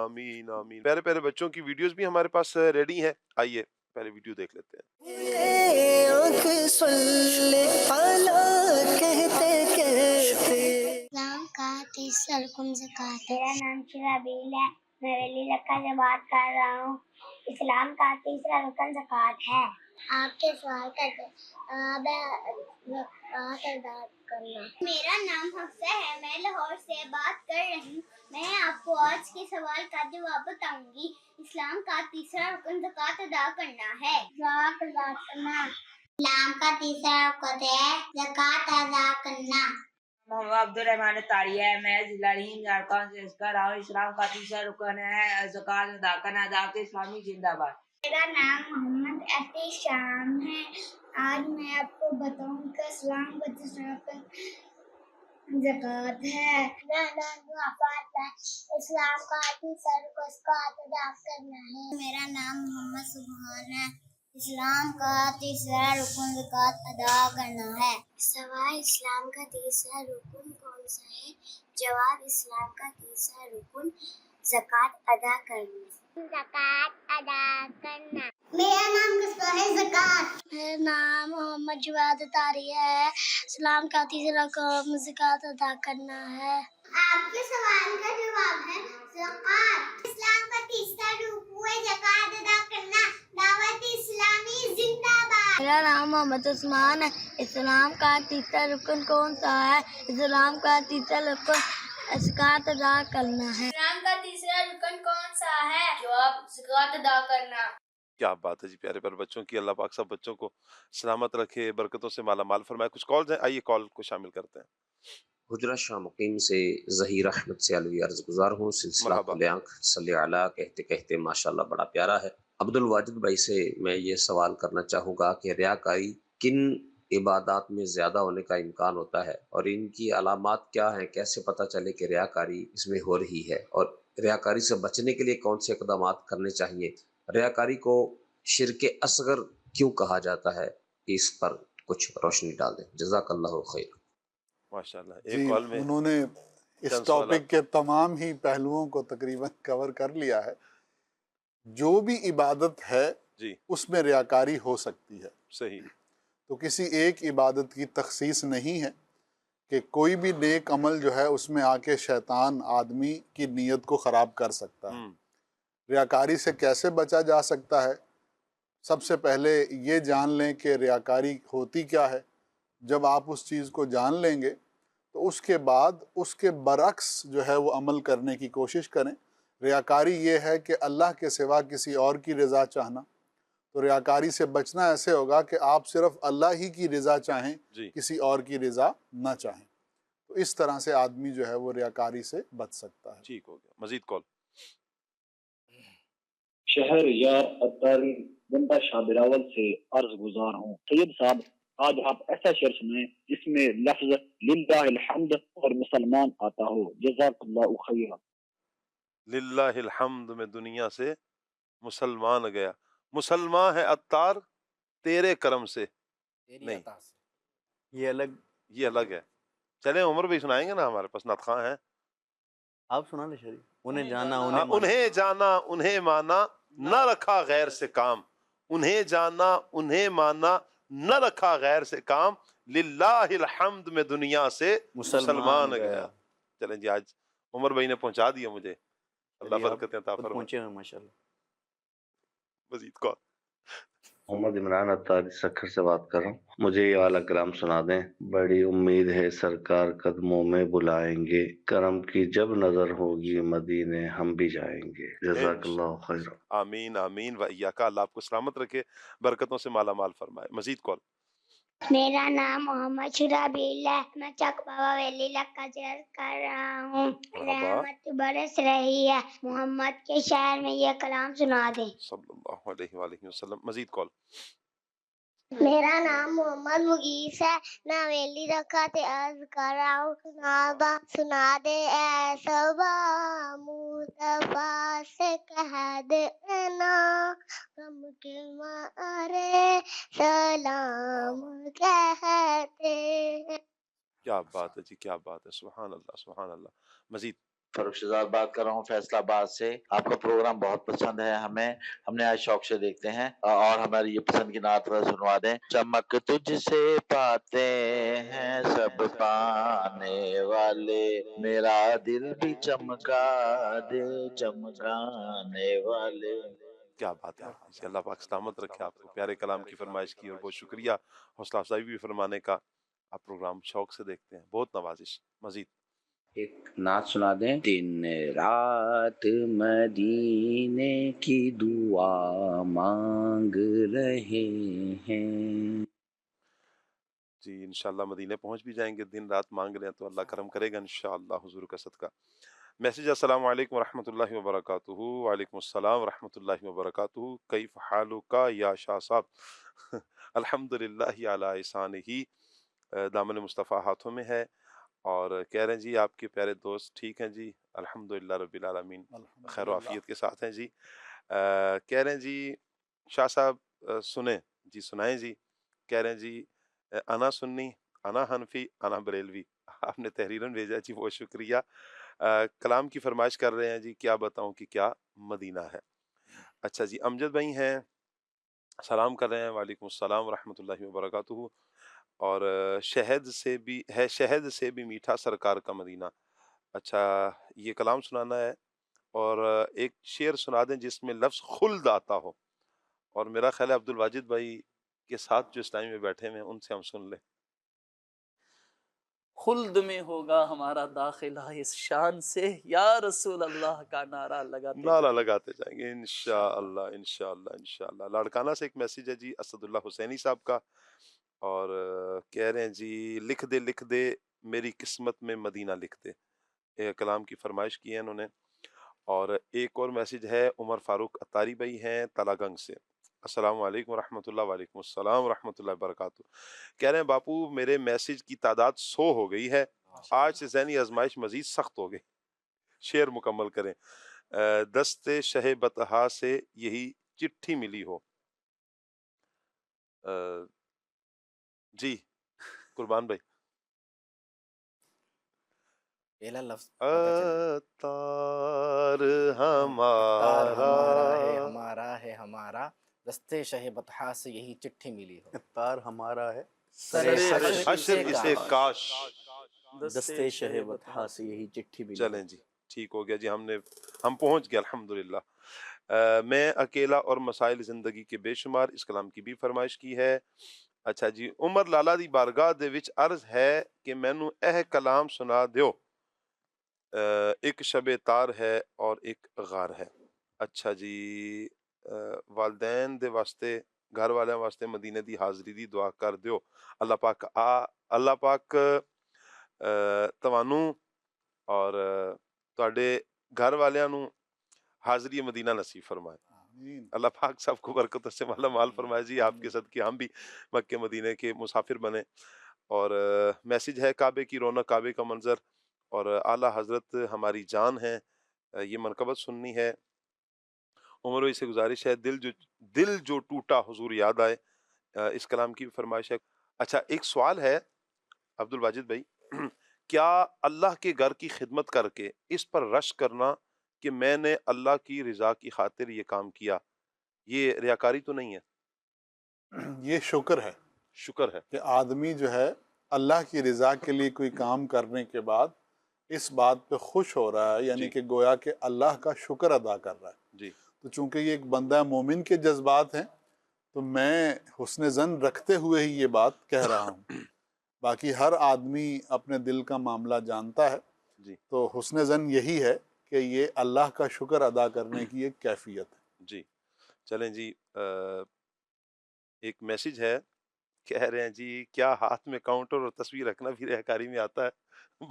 آمین آمین. پیارے پیارے بچوں کی ویڈیوز بھی ہمارے پاس ریڈی ہیں، آئیے پہلے ویڈیو دیکھ لیتے ہیں. آنکھ سن لے پالا کہتے کہتے. اسلام کا تیسرا رکن زکوٰۃ. میرا نام شرابیل ہے، میں ویلی لکا سے بات کر رہا ہوں. اسلام کا تیسرا رکن زکوٰۃ ہے. آپ کے سوال کرتے زکوٰۃ ادا کرنا. میرا نام حفصہ ہے، میں لاہور سے بات کر رہی ہوں. میں آپ کو آج کے سوال کا جواب بتاؤں گی. اسلام کا تیسرا رکن زکوٰۃ ادا کرنا ہے. زکوٰۃ ادا کرنا. اسلام کا تیسرا رکن ہے زکوٰۃ ادا کرنا. محمد عبد الرحمان طاری ہے، میں ضلع رحیم جھارکھنڈ سے کر رہا ہوں. اسلام کا تیسرا رکن ہے زکوٰۃ ادا کرنا. دعوت اسلامی زندہ باد. میرا نام محمد احتشام ہے. آج میں آپ کو بتاؤں کہ اسلام کا تیسرا رکن زکوٰۃ ہے. میرا نام وفات ہے. اسلام کا تیسرا رکن زکوٰۃ ادا کرنا ہے. میرا نام محمد سبحان ہے. اسلام کا تیسرا رکن زکوٰۃ ادا کرنا ہے. سوال اسلام کا تیسرا رکن کون سا ہے؟ جواب اسلام کا تیسرا رکن زکوٰۃ ادا کرنا. زکوٰۃ ادا کرنا. میرا نام قصبہ ہے زکوٰۃ. میرا نام محمد جواد طاری ہے. اسلام کا تیسرا رکن زکوٰۃ ادا کرنا ہے. آپ کے سوال کا جواب ہے زکوٰۃ۔ اسلام کا تیسرا رکن ہے زکوٰۃ ادا کرنا۔ دعوت اسلامی زندہ باد۔ میرا نام محمد عثمان ہے۔ اسلام کا تیسرا رکن کون سا ہے؟ اسلام کا تیسرا رکن زکوٰۃ ادا کرنا ہے۔ اسلام کا تیسرا رکن کون سا ہے؟ جواب زکوٰۃ ادا کرنا۔ کیا بات ہے جی، پیارے پیارے بچوں کی، اللہ پاک سب بچوں کو سلامت رکھے، برکتوں سے مالا مال فرمائے۔ کچھ کالز ہیں، آئیے کال کو شامل کرتے ہیں۔ حجرہ شاہ مقیم سے ظہیر احمد سے علوی عرض گزار ہوں۔ سلسلہ مرحبا۔ کھلے آنکھ صلی علی کہتے کہتے ماشاءاللہ بڑا پیارا ہے۔ عبد الواجد بھائی سے میں یہ سوال کرنا چاہوں گا کہ ریاکاری کن عبادات میں زیادہ ہونے کا امکان ہوتا ہے، اور ان کی علامات کیا ہیں؟ کیسے پتہ چلے کہ ریاکاری اس میں ہو رہی ہے، اور ریاکاری سے بچنے کے لیے کون سے اقدامات کرنے چاہیے؟ ریاکاری کو شرک اصغر کیوں کہا جاتا ہے؟ اس پر کچھ روشنی ڈال دیں، جزاک اللہ خیر۔ ماشاءاللہ، جی، ایک کال میں انہوں نے اس چند ٹاپک سوالات۔ کے تمام ہی پہلوؤں کو تقریباً کور کر لیا ہے۔ جو بھی عبادت ہے جی اس میں ریاکاری ہو سکتی ہے، صحیح، تو کسی ایک عبادت کی تخصیص نہیں ہے کہ کوئی بھی نیک عمل جو ہے اس میں آ کے شیطان آدمی کی نیت کو خراب کر سکتا ہے۔ ریاکاری سے کیسے بچا جا سکتا ہے؟ سب سے پہلے یہ جان لیں کہ ریاکاری ہوتی کیا ہے۔ جب آپ اس چیز کو جان لیں گے تو اس کے بعد اس کے برعکس جو ہے وہ عمل کرنے کی کوشش کریں۔ ریاکاری یہ ہے کہ اللہ کے سوا کسی اور کی رضا چاہنا، تو ریاکاری سے بچنا ایسے ہوگا کہ آپ صرف اللہ ہی کی رضا چاہیں، جی کسی اور کی رضا نہ چاہیں، تو اس طرح سے آدمی جو ہے وہ ریاکاری سے بچ سکتا ہے۔ ٹھیک ہو گیا۔ مزید کال۔ شہر یار اتاری بندہ شاہ بلاول سے عرض گزار ہوں۔ سید صاحب، آج آپ ایسا شعر سنیں جس میں لفظ للہ الحمد اور مسلمان آتا ہو، جزاک اللہ خیر۔ للہ الحمد میں دنیا سے مسلمان گیا، مسلمان ہے عطار تیرے کرم سے، تیری نہیں عطا سے۔ یہ الگ ہے۔ چلیں عمر بھائی سنائیں گے نا، ہمارے پاس نعت خواں ہیں۔ آپ سنا لیں شریف۔ انہیں جانا انہیں جانا انہیں مانا نہ رکھا غیر سے کام، انہیں جانا انہیں مانا نہ رکھا غیر سے کام، للہ الحمد میں دنیا سے مسلمان گیا۔ چلیں جی، آج عمر بھائی نے پہنچا دیا مجھے، اللہ برکتیں عطا فرمائے۔ پہنچے ہوئے ماشاءاللہ۔ مزید کال۔ محمد عمران اتاری سکھر سے بات کر رہا ہوں۔ مجھے یہ والا کلام سنا دیں۔ بڑی امید ہے سرکار قدموں میں بلائیں گے، کرم کی جب نظر ہوگی مدینے ہم بھی جائیں گے، جزاک اللہ خیر۔ آمین آمین و ایاکا، اللہ آپ کو سلامت رکھے، برکتوں سے مالا مال فرمائے۔ مزید کال۔ میرا نام محمد شرابیل ہے، میں چک بابا ویلی لکا سے عرض کر رہا ہوں۔ رحمت برس رہی ہے، محمد کے شہر میں یہ کلام سنا دیں۔ صلی اللہ علیہ وآلہ وسلم۔ مزید کال۔ میرا نام محمد مغیث ہے، میں ویلی رکھا سے عرض کر رہا ہوں۔ سنا دے اے صبا مصطفیٰ سے کہہ دینا، غم کے مارے سلام کہتے ہیں۔ کیا بات ہے جی، کیا بات ہے، سبحان اللہ سبحان اللہ۔ مزید۔ فاروق شہزاد بات کر رہا ہوں فیصلہ آباد سے۔ آپ کا پروگرام بہت پسند ہے ہمیں، ہم نے آج شوق سے دیکھتے ہیں، اور ہماری یہ پسند کی نعت سنوا دیں۔ چمک تجھ سے پاتے ہیں سب پانے والے، میرا دل بھی چمکا دے چمکانے والے۔ کیا بات ہے جی، اللہ پاک سلامت رکھے آپ کو، پیارے کلام کی فرمائش کی، اور بہت شکریہ حوصلہ افزائی بھی فرمانے کا۔ آپ پروگرام شوق سے دیکھتے ہیں، بہت نوازش۔ مزید۔ ایک نعت سنا دیں۔ دن رات مدینے کی دعا مانگ رہے ہیں۔ جی انشاءاللہ مدینے پہنچ بھی جائیں گے، دن رات مانگ رہے ہیں تو اللہ کرم کرے گا انشاءاللہ حضور کا صدقہ۔ میسیج: السلام علیکم ورحمۃ اللہ وبرکاتہ۔ وعلیکم السلام ورحمۃ اللہ وبرکاتہ۔ کیف حالک یا شاہ صاحب؟ الحمدللہ علی احسانہ، دامن مصطفیٰ ہاتھوں میں ہے، اور کہہ رہے ہیں جی آپ کے پیارے دوست ٹھیک ہیں جی، الحمدللہ رب العالمین خیر و عافیت کے ساتھ ہیں جی۔ کہہ رہے ہیں جی شاہ صاحب سنیں جی، سنائیں جی۔ کہہ رہے ہیں جی انا سنی، انا حنفی، انا بریلوی۔ آپ نے تحریراً بھیجا جی، بہت شکریہ۔ کلام کی فرمائش کر رہے ہیں جی، کیا بتاؤں کہ کیا مدینہ ہے۔ اچھا جی، امجد بھائی ہیں، سلام کر رہے ہیں، وعلیکم السلام ورحمۃ اللہ وبرکاتہ۔ اور شہد سے بھی ہے، شہد سے بھی میٹھا سرکار کا مدینہ، اچھا یہ کلام سنانا ہے اور ایک شعر سنا دیں جس میں لفظ خلد آتا ہو، اور میرا خیال ہے عبد الواجد بھائی کے ساتھ جو اس ٹائم میں بیٹھے ہوئے ہیں ان سے ہم سن لیں۔ خلد میں ہوگا ہمارا داخلہ اس شان سے، یا رسول اللہ کا نعرہ نعرہ لگاتے جائیں گے انشاءاللہ انشاءاللہ انشاءاللہ۔ لاڑکانہ سے ایک میسیج ہے جی اسد اللہ حسینی صاحب کا، اور کہہ رہے ہیں جی لکھ دے میری قسمت میں مدینہ لکھ دے، ایک کلام کی فرمائش کی ہے انہوں نے۔ اور ایک اور میسیج ہے عمر فاروق اتاری بھائی ہیں تلا گنگ سے۔ السلام علیکم ورحمۃ اللہ۔ وعلیکم السلام ورحمۃ اللہ وبرکاتہ۔ کہہ رہے ہیں باپو میرے میسیج کی تعداد 100 ہو گئی ہے، آج سے ذہنی آزمائش مزید سخت ہو گئی، شعر مکمل کریں۔ دست شہ بطحا سے یہی چٹھی ملی ہو۔ جی قربان بھائی۔ پہلا لفظ اتار ہمارا ہے ہمارا، دستے شہ بطحا سے یہی چٹھی ملی ہو۔ تار ہمارا ہے، حشر اسے کاش، دستے شہ بطحا سے یہی چٹھی ملی۔ چلیں جی ٹھیک ہو گیا جی، ہم پہنچ گئے الحمدللہ۔ میں اکیلا اور مسائل زندگی کے بے شمار، اس کلام کی بھی فرمائش کی ہے۔ اچھا جی عمر لالا دی بارگاہ دے وچ عرض ہے کہ مینوں کلام سنا دیو، ایک شب تار ہے اور ایک غار ہے۔ اچھا جی والدین دے واسطے، گھر والے واسطے مدینے دی حاضری دی دعا کر دیو، اللہ پاک توانوں اور تواڈے گھر والیاں نوں حاضری مدینہ نصیب فرمائے، اللہ پاک سب کو برکت سے مالا مال فرمائے جی، آپ کے صدقے ہم بھی مکہ مدینے کے مسافر بنے۔ اور میسیج ہے کعبے کی رونق، کعبے کا منظر، اور اعلیٰ حضرت ہماری جان ہے، یہ منقبت سننی ہے۔ عمر بھائی سے گزارش ہے دل جو ٹوٹا حضور یاد آئے، اس کلام کی بھی فرمائش ہے۔ اچھا ایک سوال ہے عبد الواجد بھائی، کیا اللہ کے گھر کی خدمت کر کے اس پر رشک کرنا کہ میں نے اللہ کی رضا کی خاطر یہ کام کیا، یہ ریاکاری تو نہیں ہے؟ یہ شکر ہے، شکر ہے کہ آدمی جو ہے اللہ کی رضا کے لیے کوئی کام کرنے کے بعد اس بات پہ خوش ہو رہا ہے، یعنی کہ گویا کہ اللہ کا شکر ادا کر رہا ہے۔ جی تو چونکہ یہ ایک بندہ مومن کے جذبات ہیں تو میں حسن ظن رکھتے ہوئے ہی یہ بات کہہ رہا ہوں، باقی ہر آدمی اپنے دل کا معاملہ جانتا ہے۔ جی تو حسن ظن یہی ہے کہ یہ اللہ کا شکر ادا کرنے کی ایک کیفیت ہے۔ جی چلیں جی ایک میسیج ہے، کہہ رہے ہیں جی کیا ہاتھ میں کاؤنٹر اور تصویر رکھنا بھی ریاکاری میں آتا ہے؟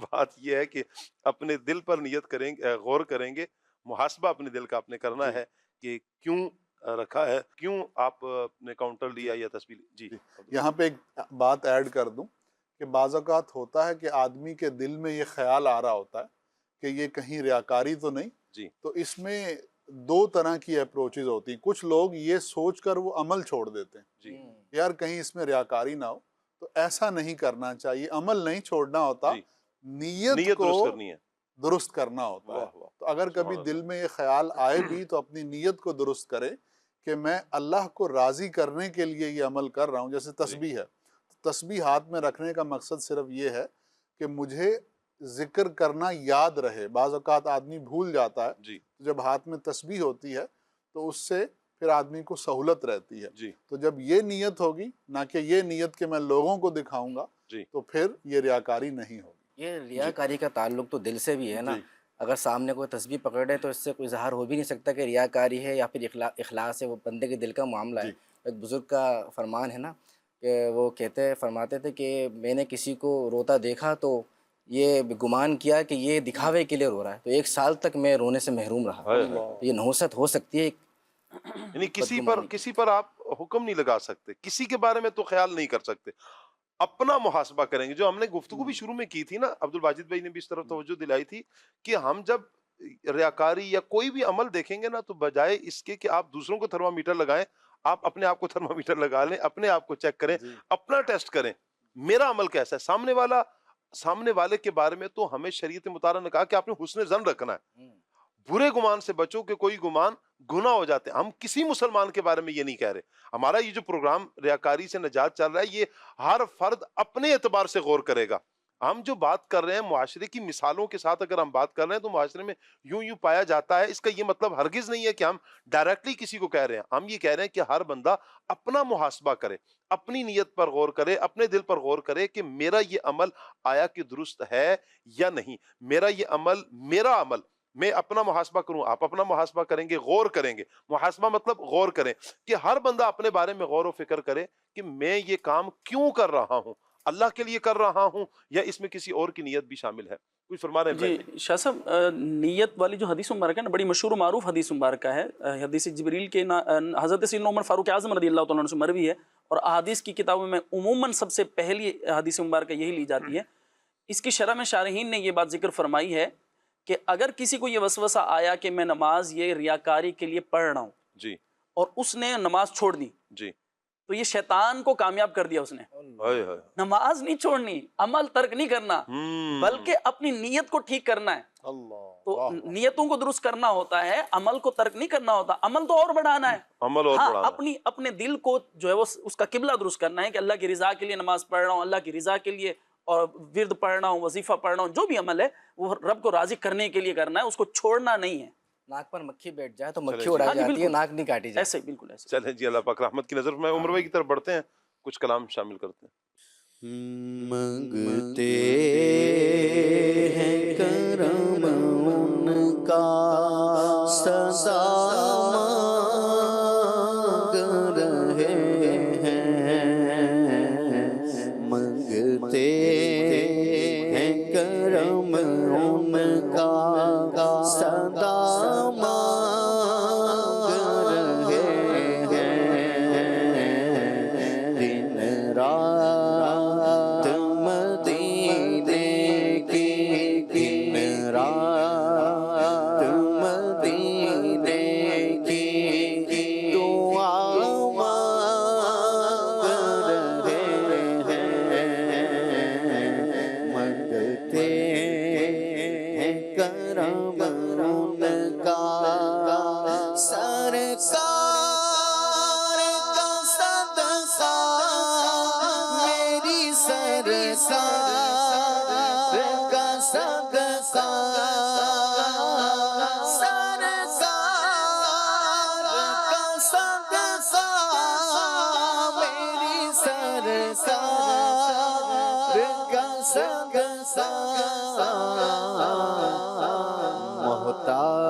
بات یہ ہے کہ اپنے دل پر نیت کریں گے، غور کریں گے، محاسبہ اپنے دل کا اپنے کرنا ہے کہ کیوں رکھا ہے، کیوں آپ نے کاؤنٹر لیا یا تصویر۔ جی یہاں پہ ایک بات ایڈ کر دوں کہ بعض اوقات ہوتا ہے کہ آدمی کے دل میں یہ خیال آ رہا ہوتا ہے کہ یہ کہیں ریاکاری تو نہیں، جی تو اس میں دو طرح کی اپروچز ہوتی ہیں۔ کچھ لوگ یہ سوچ کر وہ عمل چھوڑ دیتے ہیں، جی یار کہیں اس میں ریاکاری نہ ہو، تو ایسا نہیں کرنا چاہیے، عمل نہیں چھوڑنا ہوتا، نیت کو درست کرنی ہے، درست کرنا ہوتا ہے۔ تو اگر کبھی دل میں یہ خیال آئے بھی تو اپنی نیت کو درست کرے کہ میں اللہ کو راضی کرنے کے لیے یہ عمل کر رہا ہوں۔ جیسے تسبیح ہے، تسبیح ہاتھ میں رکھنے کا مقصد صرف یہ ہے کہ مجھے ذکر کرنا یاد رہے۔ بعض اوقات آدمی بھول جاتا ہے، جی جب ہاتھ میں تسبیح ہوتی ہے تو اس سے پھر آدمی کو سہولت رہتی ہے۔ جی تو جب یہ نیت ہوگی، نہ کہ یہ نیت کہ میں لوگوں کو دکھاؤں گا، جی تو پھر یہ ریاکاری نہیں ہوگی۔ یہ ریاکاری کا تعلق تو دل سے بھی ہے نا، اگر سامنے کوئی تسبیح پکڑے تو اس سے کوئی اظہار ہو بھی نہیں سکتا کہ ریاکاری ہے یا پھر اخلاص ہے، وہ بندے کے دل کا معاملہ ہے۔ ایک بزرگ کا فرمان ہے نا کہ وہ فرماتے تھے کہ میں نے کسی کو روتا دیکھا تو یہ گمان کیا کہ یہ دکھاوے کے لیے رو رہا ہے، تو 1 سال تک میں رونے سے محروم رہا۔ تو یہ نحوست ہو سکتی ہے، یعنی کسی پر آپ حکم نہیں لگا سکتے، کسی کے بارے میں تو خیال نہیں کر سکتے، اپنا محاسبہ کریں گے۔ جو ہم نے گفتگو بھی شروع میں کی تھی نا، عبد الواجد بھائی نے بھی اس طرف توجہ دلائی تھی کہ ہم جب ریاکاری یا کوئی بھی عمل دیکھیں گے نا، تو بجائے اس کے کہ آپ دوسروں کو تھرمامیٹر لگائیں، آپ اپنے آپ کو تھرمامیٹر لگا لیں، اپنے آپ کو چیک کریں، اپنا ٹیسٹ کریں، میرا عمل کیسا ہے۔ سامنے والے کے بارے میں تو ہمیں شریعت مطالعہ نے کہا کہ آپ نے حسن ظن رکھنا ہے، برے گمان سے بچو کہ کوئی گمان گناہ ہو جاتے ہیں۔ ہم کسی مسلمان کے بارے میں یہ نہیں کہہ رہے، ہمارا یہ جو پروگرام ریاکاری سے نجات چل رہا ہے، یہ ہر فرد اپنے اعتبار سے غور کرے گا، ہم جو بات کر رہے ہیں معاشرے کی مثالوں کے ساتھ اگر ہم بات کر رہے ہیں تو معاشرے میں یوں پایا جاتا ہے. اس کا یہ مطلب ہرگز نہیں ہے کہ ہم ڈائریکٹلی کسی کو کہہ رہے ہیں. ہم یہ کہہ رہے ہیں کہ ہر بندہ اپنا محاسبہ کرے, اپنی نیت پر غور کرے, اپنے دل پر غور کرے کہ میرا یہ عمل آیا کہ درست ہے یا نہیں. میرا عمل میں اپنا محاسبہ کروں, آپ اپنا محاسبہ کریں گے, غور کریں گے. محاسبہ مطلب غور کریں, کہ ہر بندہ اپنے بارے میں غور و فکر کرے کہ میں یہ کام کیوں کر رہا ہوں, اللہ کے لیے کر رہا ہوں یا اس میں کسی اور کی نیت بھی شامل ہے. کچھ فرما رہے ہیں جی شاہ صاحب, نیت والی جو حدیث مبارکہ ہے نا, بڑی مشہور و معروف حدیث مبارکہ ہے. حدیث جبریل کے حضرت سیدنا عمر فاروق اعظم رضی اللہ تعالیٰ عنہ سے مروی ہے, اور احادیث کی کتابوں میں عموماً سب سے پہلی حدیث مبارکہ یہی لی جاتی ہے. اس کی شرح میں شارحین نے یہ بات ذکر فرمائی ہے کہ اگر کسی کو یہ وسوسہ آیا کہ میں نماز یہ ریاکاری کے لیے پڑھ رہا ہوں جی, اور اس نے نماز چھوڑ دی جی, تو یہ شیطان کو کامیاب کر دیا. اس نے نماز نہیں چھوڑنی, عمل ترک نہیں کرنا, بلکہ اپنی نیت کو ٹھیک کرنا ہے. تو نیتوں کو درست کرنا ہوتا ہے, عمل کو ترک نہیں کرنا ہوتا. عمل تو اور بڑھانا ہے, اپنے دل کو جو ہے وہ اس کا قبلہ درست کرنا ہے کہ اللہ کی رضا کے لیے نماز پڑھ رہا ہوں, اللہ کی رضا کے لیے, اور ورد پڑھ رہا ہوں, وظیفہ پڑھ رہا ہوں, جو بھی عمل ہے وہ رب کو راضی کرنے کے لیے کرنا ہے, اس کو چھوڑنا نہیں ہے. ناک پر مکھی بیٹھ جائے تو مکھی اڑائی جاتی ہے, ناک نہیں کاٹی جاتی. ایسے بالکل ایسے. چلیں جی, اللہ پاک رحمت کی نظر میں عمر بھائی کی طرف بڑھتے ہیں, کچھ کلام شامل کرتے ہیں. منگتے ہیں کرم ان کا سزا مانگ رہے ہیں, منگتے ہیں کرم ان کا سزا مانگ رہے ہیں, دن رات مدینے کی, دن رات مدینے کی دعا مانگ رہے ہیں, منگتے ہیں کرم ان کا سرکار کا صدقہ, میری سرکار کا صدقہ, سرکار کا صدقہ, میری سرکار کا صدقہ.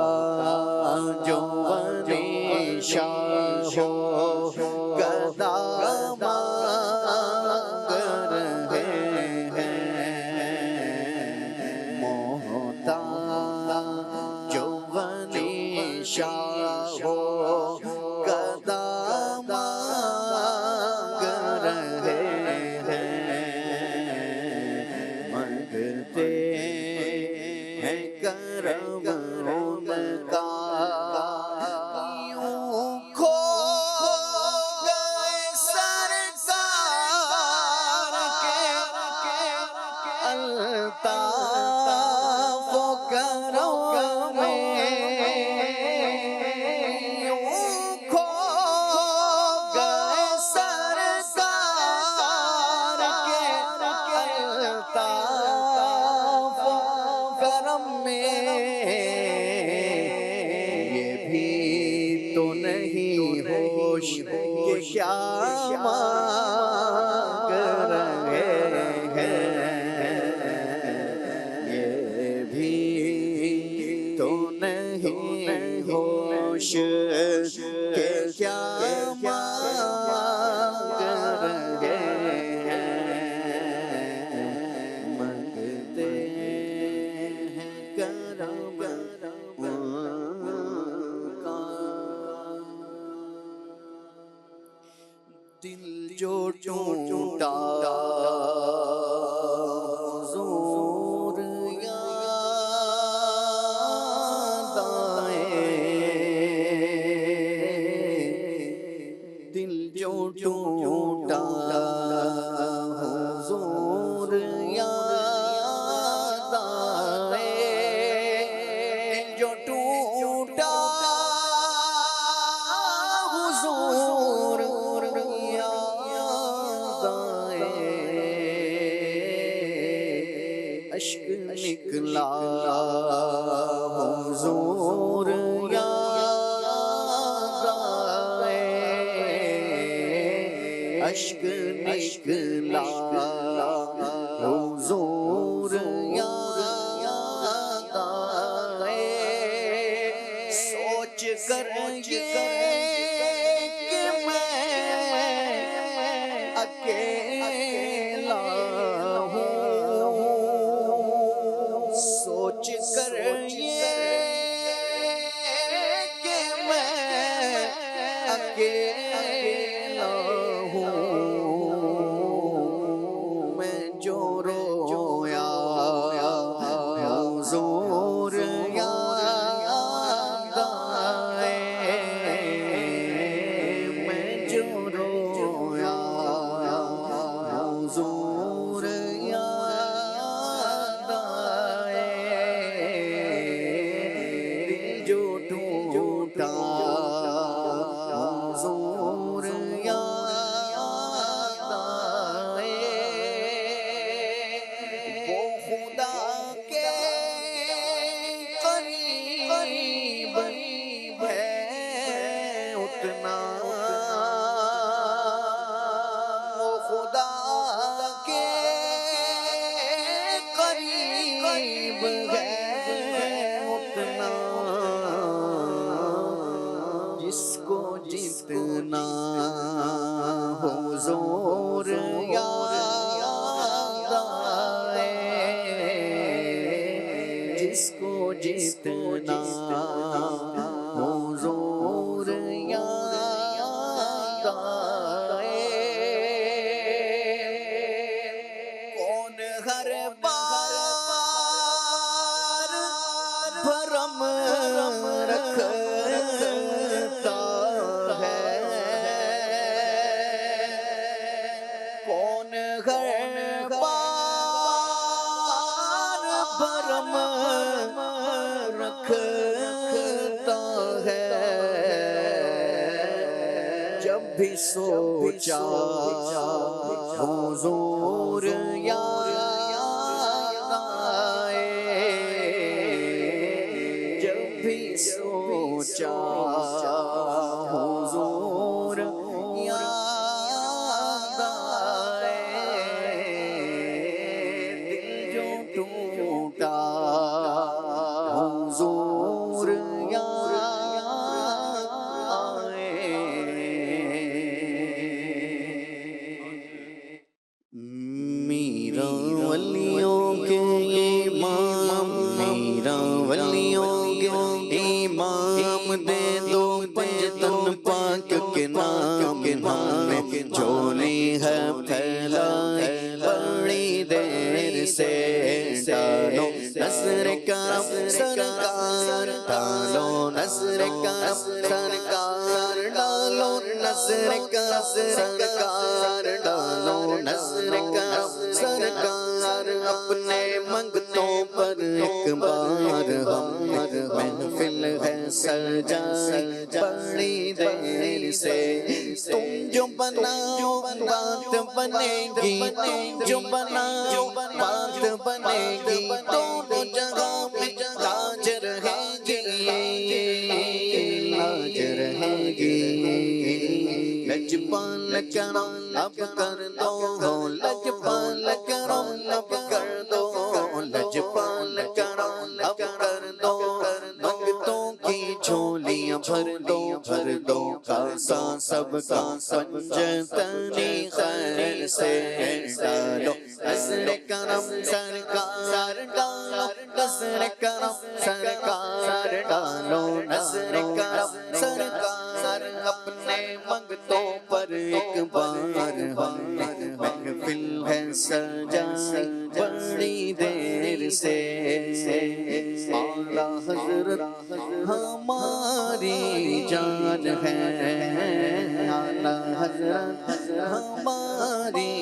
محتاج ولی شاہ ہو گدا مانگ رہے ہیں, محتاج ولی شاہ ہو گدا مانگ رہے ہیں, منگتے ہیں کرم ان کا. یوں کھو گئے سرکار کے الطاف و کرم میں, یوں کھو گئے سرکار کے الطاف و کرم میں. یہ بھی تو نہیں ہوش کہ کیا مانگ رہے ہیں, یہ بھی تو نہیں ہوش کہ کیا مانگ رہے ہیں, منگتے ہیں کرم ان کا. دل جو ٹوٹا حضور یاد آئے, دل جو ٹوٹا حضور یاد آئے, دل جو ٹوٹا حضور یاد آئے, اشک نکلا حضور یاد آئے، اشک نکلا حضور یاد آئے، سوچ کر یہ کہ میں اکیلا ہوں، سوچ کر یہ کہ میں اکیلا ہوں، میں جو رویا حضور یاد آئے، میں جو رویا حضور یاد آئے، دل جو ٹوٹا حضور یاد آئے، وہ خدا کے قریب ہے اتنا، وہ خدا کے قریب ہے اتنا، جس کو جتنا حضور یاد آئے، جس کو جتنا حضور یاد آئے، کون ہر بار بھرم رکھتا ہے، کون ہر بار بھرم رکھتا ہے، جب بھی سوچا حضور یاد آئے، جب بھی سوچا حضور یاد آئے، دل جو ٹوٹا حضور یاد آئے، میرا ولیوں کے امام، میرا ولیوں کے امام، دے دو پنجتن پاک کے نام، جھولی ہے پھیلائی بڑی دیر سے، ڈالو نظر کرم سرکار، ڈالو نظر کرم سرکار، ڈالو نظر کرم سرکار، ڈالو نظر کرم سرکار، اپنے منگتوں پر ایک بار ہم محفل ہے سجائی بڑی دیر سے، تم جو بناؤ بات بنے گی، تم جو بناؤ بات بنے گی، دونوں جگہ میں لاج رہے گی، لاج رہے گی، لجپال کرم اب کر دو، لجپال کرم اب کر دو، لجپال کرم اب کر دو، منگتوں کی جھولیاں بھر دو، بھر دو، خاصا سب کا پنجتنی خیر سے ڈالو، نظر کرم سرکار، ڈالو نظر کرم سرکار، ڈالو نظر کرم سرکار، اپنے منگتوں پر ایک بار ہم محفل ہے سجائی بڑی دیر سے، اعلیٰ حضرت ہماری جان ہے، اعلیٰ حضرت ہماری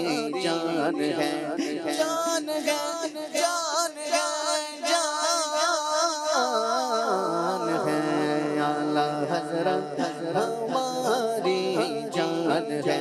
جان ہے، جان ہے، جان ہے، جان ہے، اعلیٰ حضرت ہماری جان ہے،